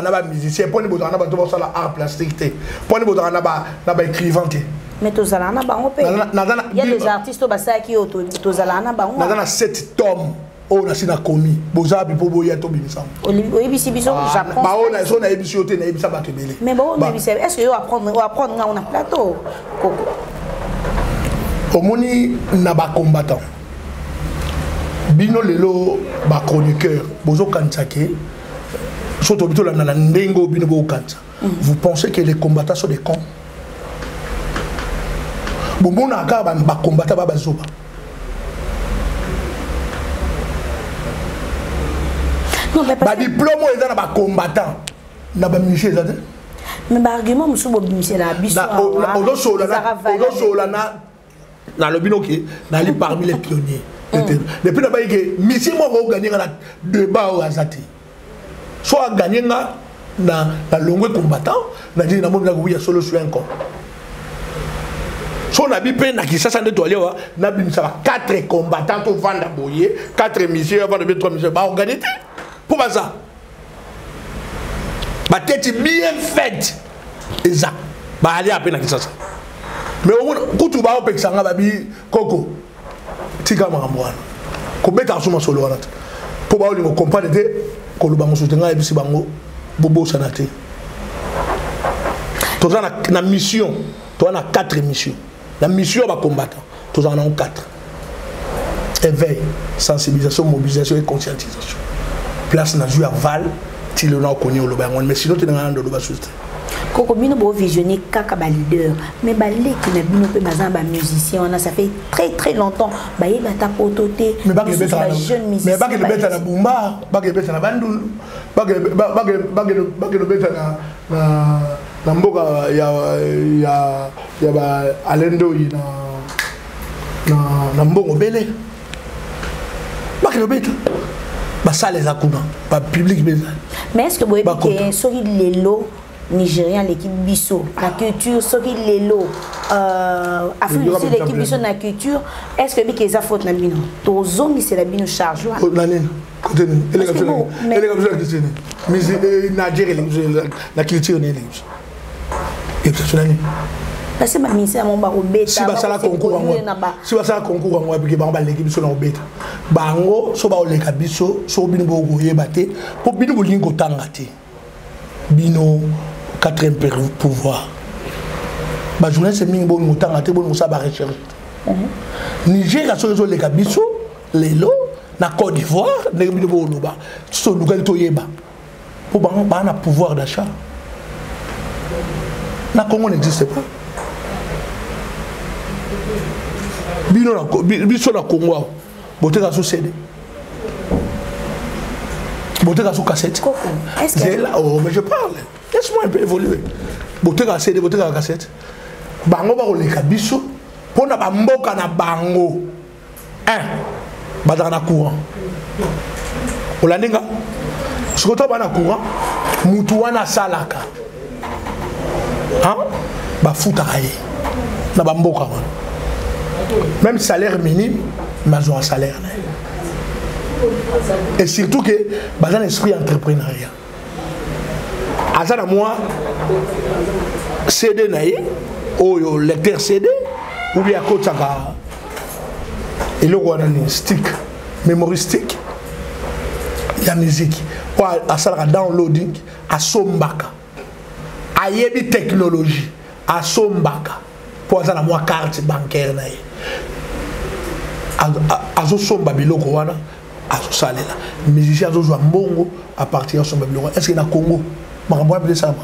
na ba musicien poni bozaka na ba to sala art plastique te poni bozaka na ba écrivain te mais to zala na bango pe il y a des artistes basa qui to zala na bango na 7 tomes on a sina komi boza bi po boya to bimisa o bisi biso Japon ba on a so na ebisi te na ebisa ba tebele mais bon on bisi est-ce que on apprendre na on a plateau koko omoni na ba combattant bino lelo ba chroniqueur bozo kansake soto bito la na ndengo bino bo kansa vous pensez que les combattants sont des cons bon na ka ba combattants ba bazoba non mais ba diplôme eza na ba combattants na ba musicien eza mais ba argument musu bo musicien la biso ozo sola na le bino qui na li parmi les pionniers. Depuis d'abord que monsieur moi va gagner na débat au azati. Soit gagner na longue combattant, na dit na mo na kuya solo sur un corps. So na bi pe na ki sasa de toile wa na bi ça 4 combattants to vendre boyer, 4 messieurs avant de 3 messieurs ba organiser. Pour ça. Ba tête bien faite. Exact. Ba aller à peine na ki sasa. Mais au kutu ba opek sanga ba bi koko. Tika makamwana ko beta suma solo wana po ba olingo comprendre te ko luba musutenga nga ebisi bango bobo sanate to na mission to na 4 missions la mission ba combattant to na 4 éveil sensibilisation mobilisation et conscientisation place na jeu aval ti le na konyo lo ba ngone mais sinon te na ndo ba suste Koko bino bo visionner kaka ba leader mais ba leki na bino pe bazan ba musicien on a ça fait très longtemps ba yeba ta pototé mais ba ke beta na bumba ba ke beta na bandulu ba ke beta na mboka ya ba alendo na mbongo bele ba ke beta ba sale za kuna ba public beza mais est-ce que boye que sori lelo nigérien l'équipe biso la culture ce qui l'élo Afrique du Sud l'équipe biso na culture est-ce que biki eza faute na bino tozongi c'est la bino charge la culture parce que ma ministère mon ba obeta si ba sala concours en puis ba l'équipe biso na obeta bango so ba oleka biso so bino bo yeba te po bino bo lingo tanga te bino quatrième pouvoir ba journaliste mingi bo lingo tanga te bo mo sa ba recherche Niger a so oleka biso lelo na Côte d'Ivoire ne bino bo loba so lugal to yeba po bango ba na pouvoir d'achat na Congo n'existe pas biso na Congo boteka so CD boteka so cassette c'est là mais je parle laisse-moi un peu évoluer boteka CD boteka cassette bango ba koleka biso pona ba mboka na bango badaka na courant olandinga sikoto ba na courant mutu wana salaka ba futaka ye na ba mboka wana même salaire minime, mais un salaire. Et surtout que dans l'esprit entrepreneurial. À moi, CD ou lecteur CD, ou bien à côté et le roi stick, mémoristique, il y a musique, ou à ça downloading, à sombaka, à yebi technologie, à sombaka, pour à moi carte bancaire. Azo somba biloko wana azo salela musicien azo jouer mbongo à partir de somba biloko est-ce que na Congo makambo ya ça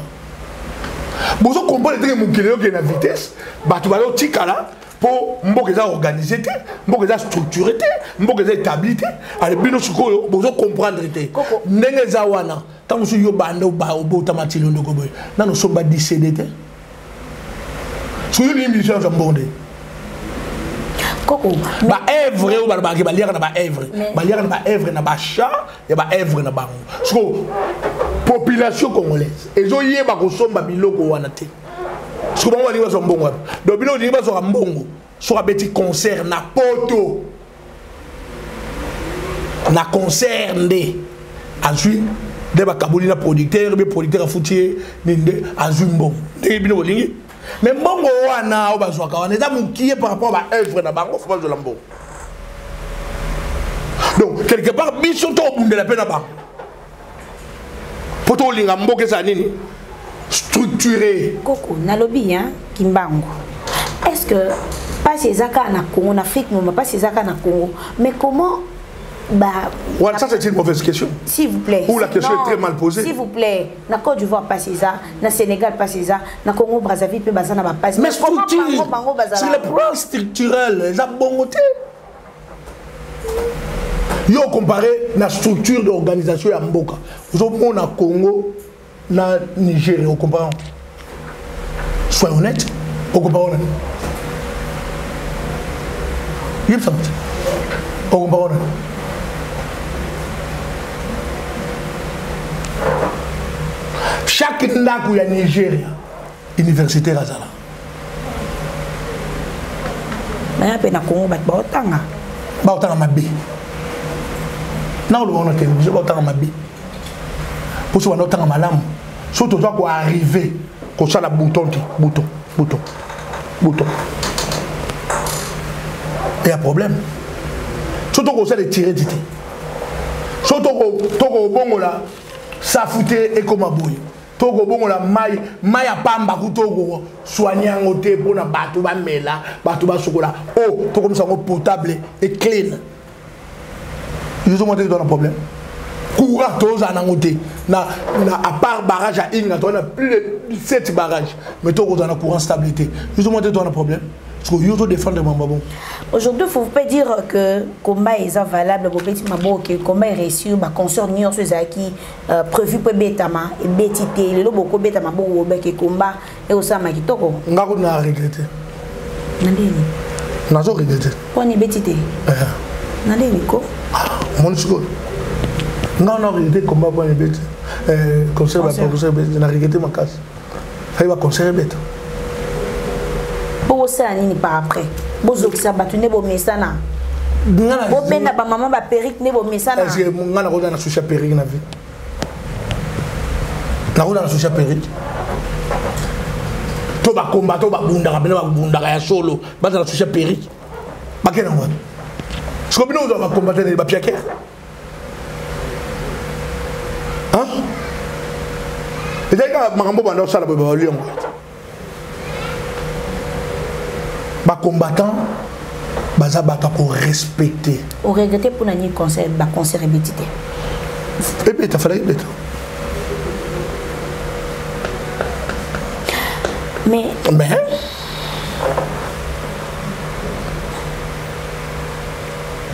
bozo comprendre que mukile yo na vitesse batu balo tikala pour mboka za organiser te mboka za structurer te mboka za établir te ale bino sikoyo bozo comprendre te ndenge za wana tango su yo bando ba obota matilo ndoko boy nano somba DCD te so yo l'émission za mbonde ba œuvre ou ba ki ba lire na ba œuvre ba lire na ba œuvre na ba chat et ba œuvre na bango so population congolaise ezo yeba ko somba biloko wana te so bango ni ba so mbongo do bino ni ba so mbongo so ba beti concert na poto na concert nde azui de ba kabuli na producteur foutier ninde azui mbongo de bino lingi mais mbongo wana obazwaka wana eza mokie par rapport à œuvre na bango faut pas de mbongo donc quelque part biso to bundela pe na bango poto linga mboke za nini structuré koko nalobi hein kimbango est-ce que pas ces accords na Congo en Afrique mais pas ces accords na Congo mais comment bah ouais, ça c'est une mauvaise question. S'il vous plaît. Ou la question est très mal posée. S'il vous plaît, na Côte d'Ivoire pas ça, na Sénégal pas ça, na Congo Brazzaville peut bazana ba pas. Mais structure. C'est le plan structurel, ça bongoté. Yo comparé la structure d'organisation à Mboka. Vous avez na Congo, na Niger, au comparant. Soyez honnête, au comparant. Yep ça. Au comparant. Chaque ndaku ya Nigeria universitaire azala. Mais après na Congo ba otanga. Ba otanga mabe. Na lo ona tenu, je ba otanga mabe. Pour so ba otanga malamu. So to doit ko arriver ko sala bouton. Il y a problème. Surtout ko sala tirer tité. Surtout ko bongo la ça foutait et comme aboy. Togo bongo la mai a pamba kutogo soigner en côté pour na bateau ba mela bateau ba chocolat oh to comme ça potable et clean ils ont monté dans un problème courant tous en côté na à part barrage à Inga on a plus de 7 barrages mais togo dans la courant stabilité ils ont monté dans un problème parce que ils ont défendre mon bon. Aujourd'hui, il ne faut pas dire que le combat est valable, que le combat est reçu, que consort New York qui prévu pour Betama et Betité, le lobo Betama pour le combat et au Sama qui toko. On a regretté. On a regretté. On est Betité. Nandé ko. Mon school. Non, regretté combat pour les bêtes. Conseil, on a regretté ma casse. il va conseiller bête. Pour ça, ni par après. Bozo qui s'abattu ne bo mesana. Bo benda ba maman ba perique ne bo mesana. Est-ce que mon gars na soucia perique na vie? Na roda na soucia perique. To ba combat to ba bunda ya solo. Ba na soucia perique. Ba kena ngwa. Ce que nous doit combattre les papiers. Hein? Et d'ailleurs Marambo banda ça la ba lion. Ba combattant baza bata pour respecter. Au regretter pour nani conseil ba conseil rébétité. Et bien t'as fallu bête. Mais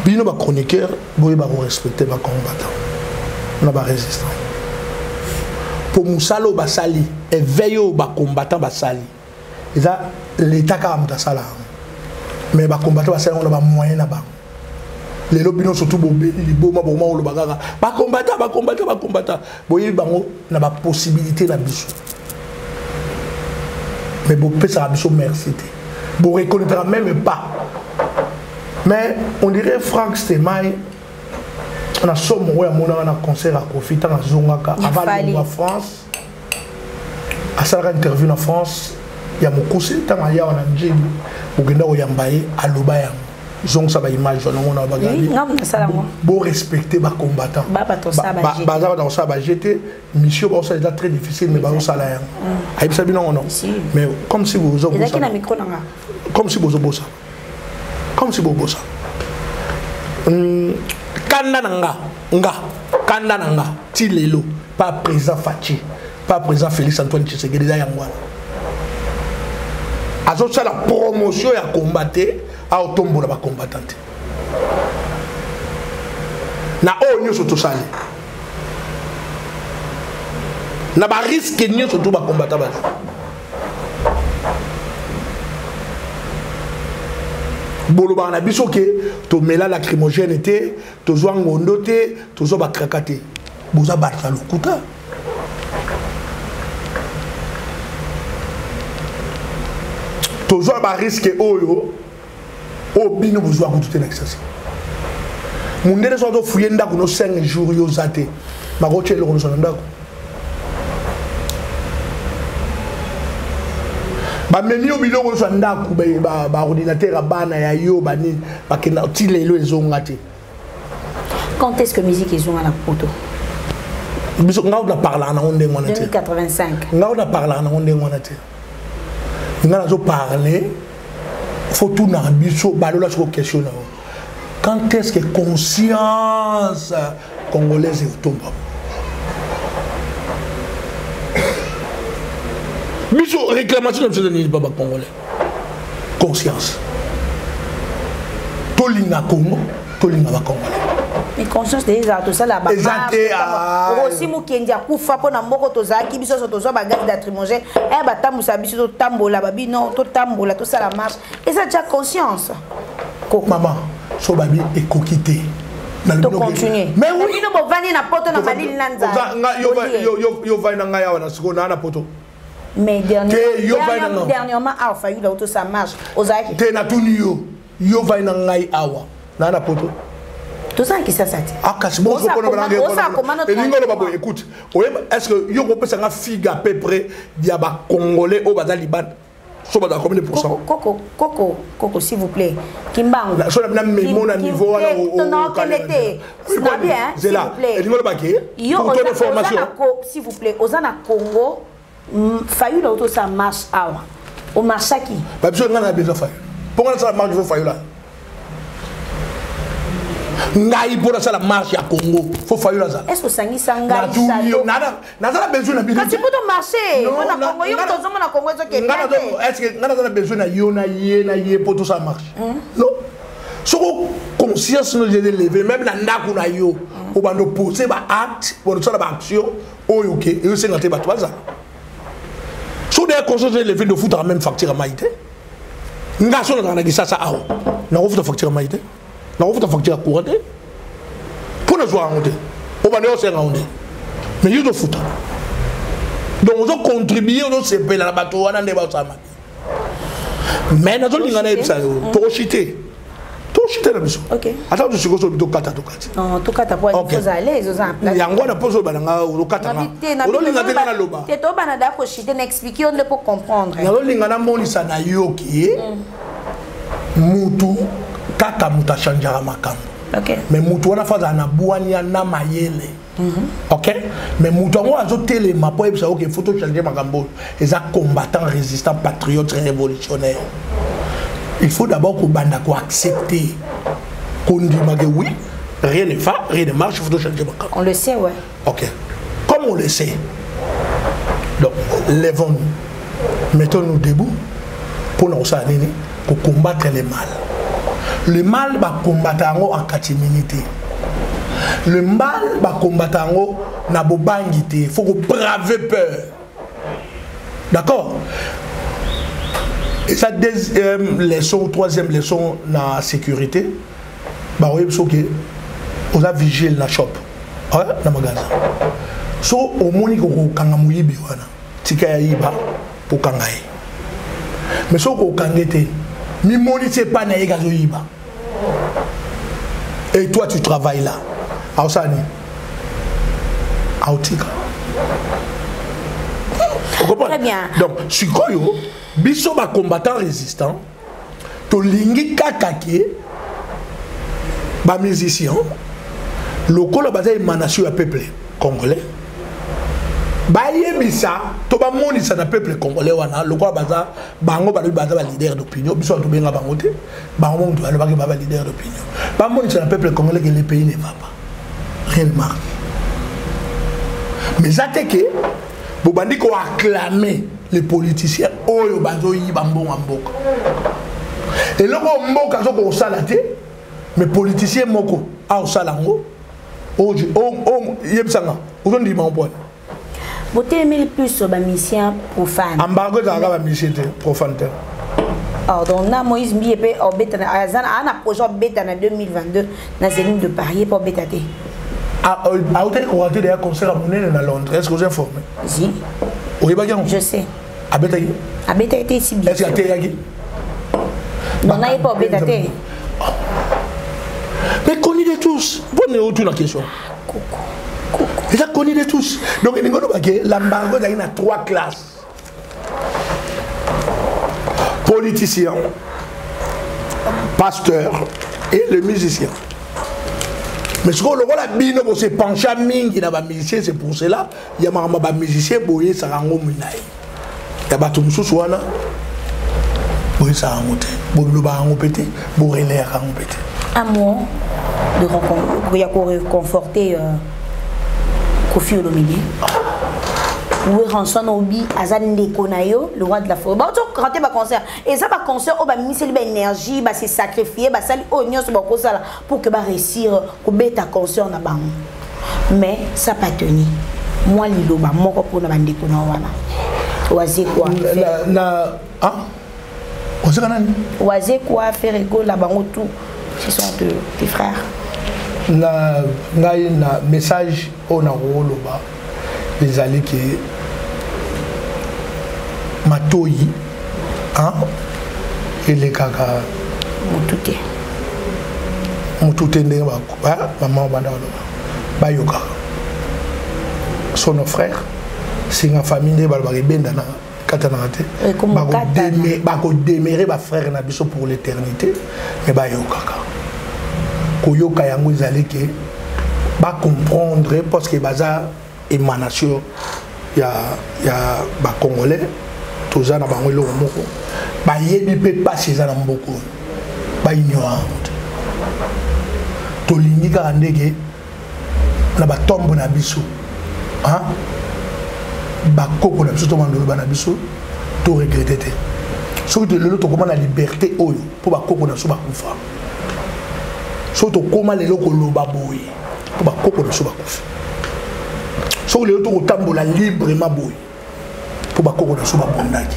bino ba chroniqueur boye ba respecter ba combattant. On a ba résistant. Pour musalo basali et veille au ba combattant basali. Et ça l'état ka amta sala. Mais ba combattant basali on a ba moyen na ba. Les lobino surtout bobé li boma boma o lo bagara. Ba combattant. Boye bango na ba possibilité na biso. Mais bon peut ça biso merci. Bon reconnaîtra même pas. Mais on dirait Frank Stemay, on a somme où on a un concert à profiter dans Zongaka avant la France. À ça interview en France, il y a mon conseil tant il y a un angel au Genda au Yambaye à Lobaya. Zong ça va image on a bagagi. Bon respecter ba combattant. Bazar dans ça ba j'étais mission bon ça déjà très difficile mais ba ça là. Aïe ça bien non. Mais comme si vous comme si vous bossa. Comme si vous bossa. Kanda nanga Tilelo pas président Fachi pas président Félix Antoine Tshisekedi da yangwana azo ça la promotion ya combattre a otombola ba combattante na o nyo soto sali na ba risque nyo soto ba combattre ba boloba na biso ke to mela lacrymogène était to zo ngondo te to zo ba krakate boza batla lokuta to zo ba risque oyo o bino bozo ko tout l'exercice mundele so do fuyenda ko no 5 jours yo zate ma ko tshelo ko so ndako ba memi o biloko so ndaku ba ordinateur bana ya yo bani ba kena tilelo ezonga te. Quand est-ce que musique ezonga na poto? Biso ngaw na parler na onde ngona te. 2085. Ngaw na parler na onde ngona te. Ngana zo parler faut tout na biso balola sur question na. Quand est-ce que conscience congolaise est tombe? Biso réclamation de ce baba congolais. Conscience. Tolinga Congo, tolinga ba congolais. Mais conscience des autres ça là bas. Aussi mukendia kufa pona moko tozaki biso so tozo ba gaz d'atrimogène e ba tamusa biso to tambola babi non to tambola to ça la marche. Et ça déjà conscience. Maman, so babi et coquité. To continuer. Mais oui, no bo vani na poto na balili nanza. Yo va na ngaya na siko na poto. Mais dernièrement, a fallu l'auto ça marche. Ozaki. Te na tuni yo va na ngai awa. Na na poto. Tout ça qui ça sati. Ah kasi bon so pona balanga. Et ngolo babo écoute. Est-ce que yo ko pesa nga figa à peu près dia ba congolais au baza liban. So ba combien de pourcents? Coco s'il vous plaît. Kimbango. So na mémo na niveau là au. Non, qualité. C'est bien, s'il vous plaît. Et ngolo baké. Pour ton information. S'il vous plaît, Ozana Congo faillu l'auto ça marche awa au marchaki ba biso ngana besoin faillu pour ngana ça marche faut faillu là ngai pour ça la marche à Congo faut faillu là ça est-ce que sangi sanga na ça besoin na besoin quand tu peux marcher on a Congo yo tozo na Congo zo ke est-ce que ngana ça besoin na yo na yé pour tout ça marche non so conscience nous de lever même na ndaku na yo au bando poser ba acte pour ça ba action oyo ke yo c'est ngate ba toi ça. So des consciences de lever de foutre même facture à Maïté. Nga so na ngisa sa awo. Na ofu facture à Maïté. Na ofu facture à courante. Pour ne jouer en honte. Au bande o senga honte. Mais yo do foutre. Donc on contribue on se paye la bateau on a des bateaux mais nous avons dit ça pour chiter la mission. OK. Attends je suis go to kata to kata. Non, to kata pour ils aller ils ont place. Yango na pozo balanga o kata. O linga te na loba. Te to bana da ko chiter n'expliquer on ne peut comprendre. Yango linga na monisa na yoki. Mutu kaka muta chanjara makambo. OK. Mais mutu wana faza na buani na mayele. OK. Mais mutu ngo azo telema po ebisa OK photo changer makambo. Eza combattant résistant patriote révolutionnaire. Il faut d'abord qu'on accepter qu'on dit que oui, rien ne va, rien ne marche, il faut changer. On le sait, ouais. OK. Comme on le sait, donc lèvons-nous, mettons-nous debout pour nous pour combattre le mal. Le mal va combattre en catimité. Le mal va combattre en bobangité. Il faut qu'on brave peur. D'accord? Et sa deuxième leçon, troisième leçon, la sécurité, bah oui, parce que on a vigile la shop, dans le magasin. So au moins qu'on kangamouyi biwana, tika ya iba pour kangaye. Mais so qu'on kangete, mi moni c'est pas na ega iba. Et toi tu travailles là, à Osani, à Otika. Très bien. Donc, je crois que biso ba combattant résistant, to lingi kakake, ba musicien, lokola baza émanation à peuple congolais. Ba yebisa, to ba monisa na peuple congolais wana, lokola baza bango ba leader d'opinion, biso to benga bango te, bango to ba leader d'opinion. Ba monisa na peuple congolais que le pays ne va pas. Réellement. Mais ça te que Bobandi ko acclamer les politiciens oyo bazo yiba mbonga mboka. Et loko mboka zo ko salate mais politiciens moko a o salango o yebsanga ozo ndima mbona. Boté mille plus ba mission profane. Ambargo za ba mission profane. Alors donc na Moïse Mbiepé obeta na azana ana projet obeta na 2022 na zénith de Paris pour betate. A hôtel qu'on rentre d'ailleurs concert à Mounene à Londres. Est-ce que vous êtes informé? Si. Oui, je sais. À Bétaï? À Bétaï était ici bien. Est-ce qu'il y a Théagi? Non, n'a pas Bétaï. Mais connu de tous. Bonne est la question. Coucou. Il a connu de tous. Donc, il y a l'embargo dans 3 classes. Politiciens, pasteurs et les musiciens. Mais ce qu'on a bino pour se pencher à mingi na ba musicien, c'est pour cela il y a ba musicien boye sarango minayi. Ya ba tumsu suana boye sarango te. Bo lo ba ngo pété, bo relé rango pété. Un mot de rencontre pour réconforter Kofi Olomide. Où ranson obi azan de konayo le roi de la forêt. Ba to quand ba concert et ça ba concert o ba miseli ba énergie ba se sacrifier ba sali onyo so ba ko sala pour que ba réussir ko beta concert na bango. Mais ça pas tenu. Moi lilo ba moko pour na bande ko na wana. Oaze quoi na ah oaze kanani oaze quoi faire ego la bango tout ce sont tes frères. Na ngai na message on a roloba les alliés qui Matoyi, hein, et les kaka. Moutouté n'est pas, maman bandalo, bayoka. Son frère, c'est une famille de balbari bendana, katanate. Bako démérer ma frère nabiso pour l'éternité, mais bayoka. Koyoka yango izali ke ba comprendre parce que baza émanation ya ba congolais. Toza na bango lo moko ba yebi pe passer za na mboko ba ignorant to lingika ndege na ba tombo na biso hein ba koko na biso to mandolo ba na biso to regretter te so de lelo to koma na liberté oyo po ba koko na so ba kufa so to koma lelo ko loba boy po ba koko na so ba kufa so lelo to ko tambola librement boy pour bakoko na soba bondaki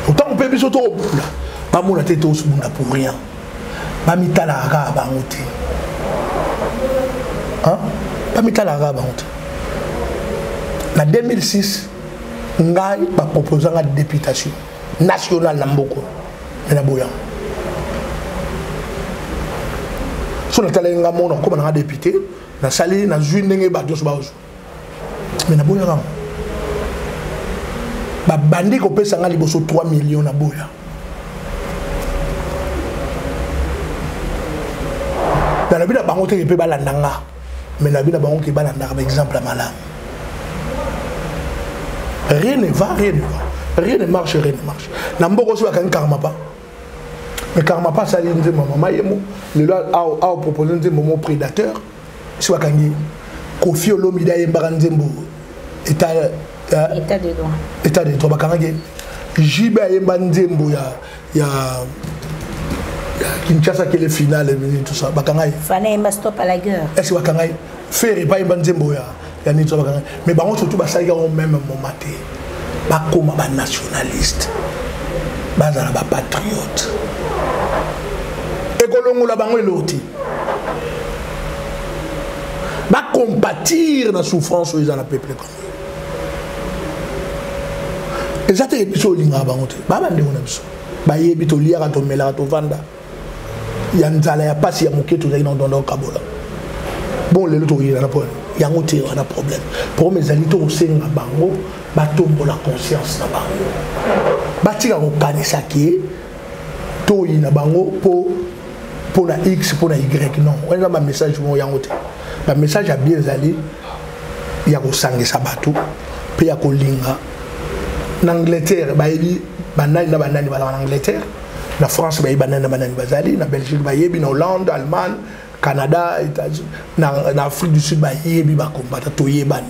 autant on peut biso to bula ba mona tete o subunda pour rien ba mitala ka ba ngote hein ba mitala ka ba ngote En 2006, ngai ba proposé la députation nationale na mboko na boya. So na tala nga mona ko na député na sali na zui ndenge ba dos ba ozo. Mais na boya ram. Ba bandi ko pesa nga liboso 3 millions na boya. Dans la vie de bango te pe balandanga. Mais la vie de bango ki balandanga par exemple à Malam. Rien ne va, rien ne va. Rien ne marche, rien ne marche. Namboko so kan karma pas. Mais karma pas ça dit maman yemo. Le là a proposé un moment prédateur. So kangi Kofi Olomide yemba nzembo. État de droit. État de droit bakangi. Jiba yemba nzembo ya Kinshasa qui est le final et tout ça. Bakangai. Fallait un stop à la guerre. Est-ce que bakangai faire pas yemba nzembo ya ni to bakangai. Mais bango surtout basali au même moment té. Ba koma ba nationaliste. Bazala ba patriote. Ekolongo la bango eloti. Ba compatir na souffrance aux la peuple comme. Exactement biso linga bango té. Ba bande ona biso. Ba yebi to liara to mela to vanda. Ya nzala ya pasi ya moketo za ina ndondo kabola. Bon le loto yina na problème. Ya ngote on a problème. Pour mes amis to senga bango ba tombo la conscience na bango. Ba tika ko kanisa ki to yina bango pour la X pour la Y non. On a un message mo ya ngote. Ba message a bien zali ya ko sangisa bato pe ya ko linga. En Angleterre ba yebi banani ba en Angleterre. La France ba banani bazali na Belgique ba yebi na Hollande Allemagne Canada États-Unis na Afrique du Sud ba yebi ba combattre to yebani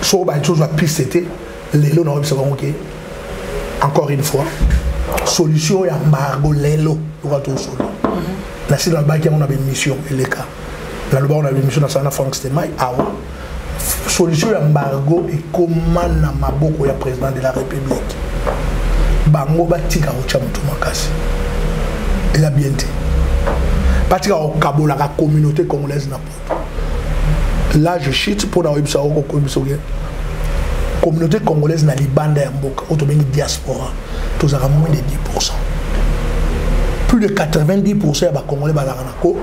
so ba chose va plus c'était lelo na observer OK encore une fois solution ya embargo lelo on to solo la sina ba qui on a une mission et les cas là le on a une mission dans sana Frank Stemai awa solution ya embargo et comment na maboko ya président de la République bango batika ucha mutu makasi ela biente batika o kabola la communauté congolaise na poto là je chite pour na websa o ko communauté congolaise na libanda ya mboka auto bengi diaspora tous à moins de 10%. Plus de 90% ya ba congolais ba na ko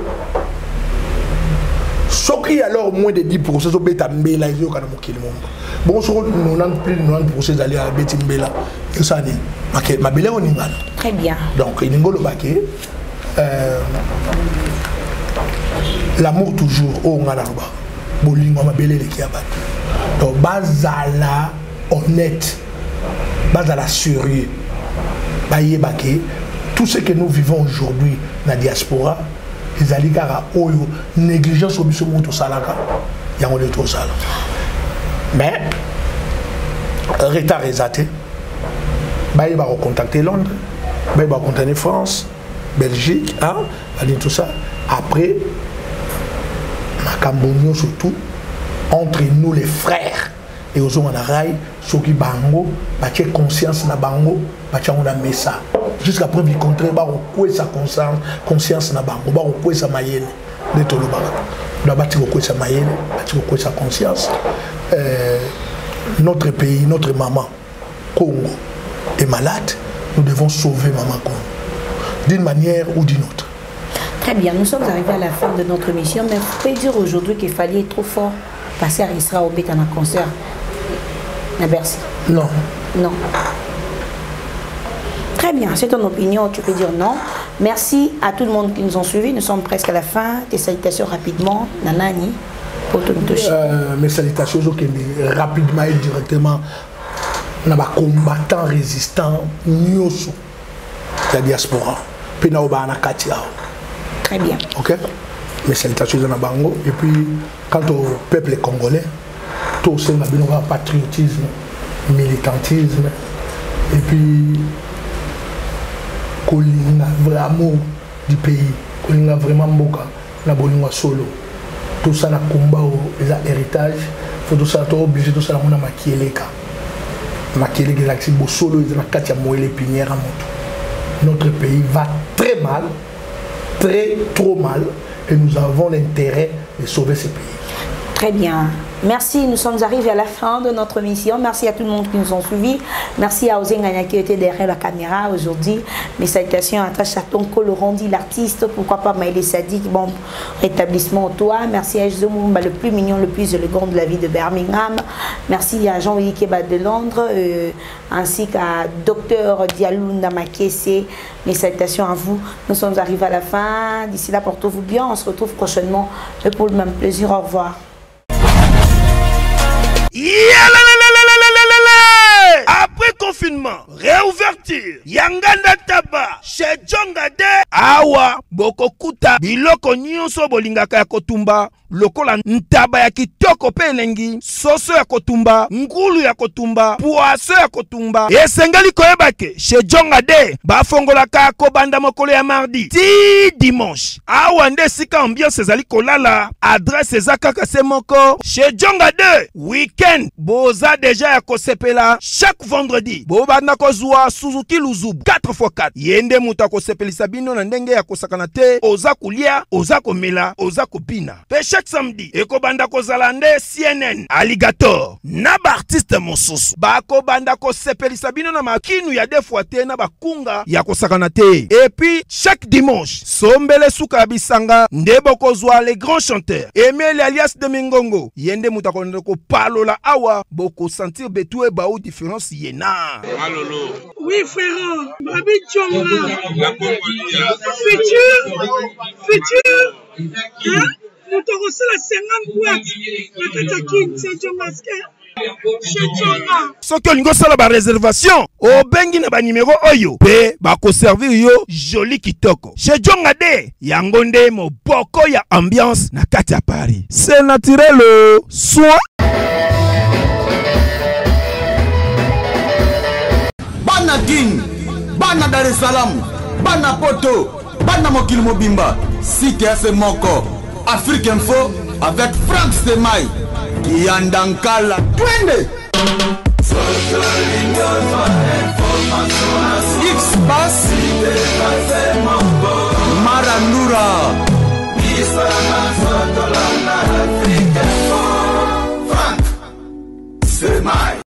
soki alors moins de 10% so beta mbela yo kana mokili momba bon so 90 plus de 90% d'aller à beti mbela et ça dit OK ma belé on ngana très bien donc il ngolo baké l'amour toujours au ngana ba bolingo ma belé le ki abat donc bazala honnête bazala sérieux baye baké tout ce que nous vivons aujourd'hui na diaspora les aligara oyo négligence au biso monto salaka yango de to sala mais retard exaté baye ba contacter Londres baye ba contacter France Belgique hein allez tout ça après makambonio surtout entre nous les frères et aux on a rail soki bango ba conscience na bango ba on a messa jusqu'à preuve du contraire ba ko sa conscience na bango ba ko sa mayele de tolo ba da ba ko sa mayele ba ko sa conscience notre pays notre maman Congo est malade nous devons sauver maman Congo d'une manière ou d'une autre. Très bien, nous sommes arrivés à la fin de notre mission, mais vous pouvez dire aujourd'hui qu'il fallait trop fort passer à Isra au Bétan en concert à Bercy? Non. Non. Très bien, c'est ton opinion, tu peux dire non. Merci à tout le monde qui nous ont suivis. Nous sommes presque à la fin. Tes salutations rapidement, Nanani, pour tout le mes salutations rapidement et directement. On a des combattants résistants, Nyoso, la diaspora. Puis on a Katia. Très bien. Ok? Mes salutations à Bango. Et puis, quant au peuple congolais, tout ce patriotisme, militantisme, et puis, qu'on a vraiment du pays, qu'on a vraiment Moka, na bolinga solo. Tout ça, na combat, les héritage, faut tout ça, obligé tout ça, na makieleka. Makieleka, l'accès solo, ils ont Katia Moelle Pinière à notre pays va très mal, trop mal, et nous avons l'intérêt de sauver ce pays. Très bien. Merci, nous sommes arrivés à la fin de notre mission. Merci à tout le monde qui nous ont suivis. Merci à Ozengania qui était derrière la caméra aujourd'hui. Mes salutations à Chaton Colorandi, l'artiste. Pourquoi pas Maïlé Sadik, bon rétablissement au toit. Merci à Jzomumba, le plus mignon, le plus élégant de la vie de Birmingham. Merci à Jean-Willy Keba de Londres, ainsi qu'à Dr Dialou Namakese. Mes salutations à vous. Nous sommes arrivés à la fin. D'ici là, portez-vous bien. On se retrouve prochainement et pour le même plaisir. Au revoir. Après confinement, réouverture, Yanganda Taba, chez Djongade, Awa, Bokokuta, Biloko Nyonso Bolingaka ya Kotumba, lokola ntaba ya kitoko pe elengi, soso ya kotumba, ngulu ya kotumba, poaso ya kotumba, esengali koyebake, chez Djongade, bafongolaka kobanda mokolo ya mardi, ti dimanche, awa nde sika ambiance ezali kolala, adresse ezaka se moko, chez Djongade, weekend, boza deja ya kosepela, chaque vendredi, bobanda kozwa Suzuki Luzub, 4x4, yende muta kosepelisa bino na ndenge ya kosakana te, oza kulia, oza komela, oza kopina. Pe chaque samedi, ekobanda kozala nde CNN, Alligator, na ba artiste mosusu, bako banda kosepelisa bino na makinu ya defwa te na bakunga ya kosakana te. Et puis, chaque dimanche, sombele suka bisanga, nde bokozwa les grands chanteurs, Emile alias de Mingongo, yende muta ko palola awa, boko sentir betue ba ou différence yena. Malolo. Oui, frère, Babi Djonga. Futur. Hein? Nous t'avons reçu la 50 boîtes. La Katakin, c'est Djongaske. Soki olingo sala ba réservation, o bengi na ba numéro oyo, pe ba ko servir yo joli kitoko. Chez Djongade, yango nde moboko ya ambiance na kati ya Paris. C'est naturel, soit Bana Guine, Bana Dar es Salaam, Bana Poto, Bana Mokil Mobimba, CTF Moko, Afrique Info avec Franck Semaï, Kiandankala, Twende. X-Bass, Maranoura, Franck Semaï.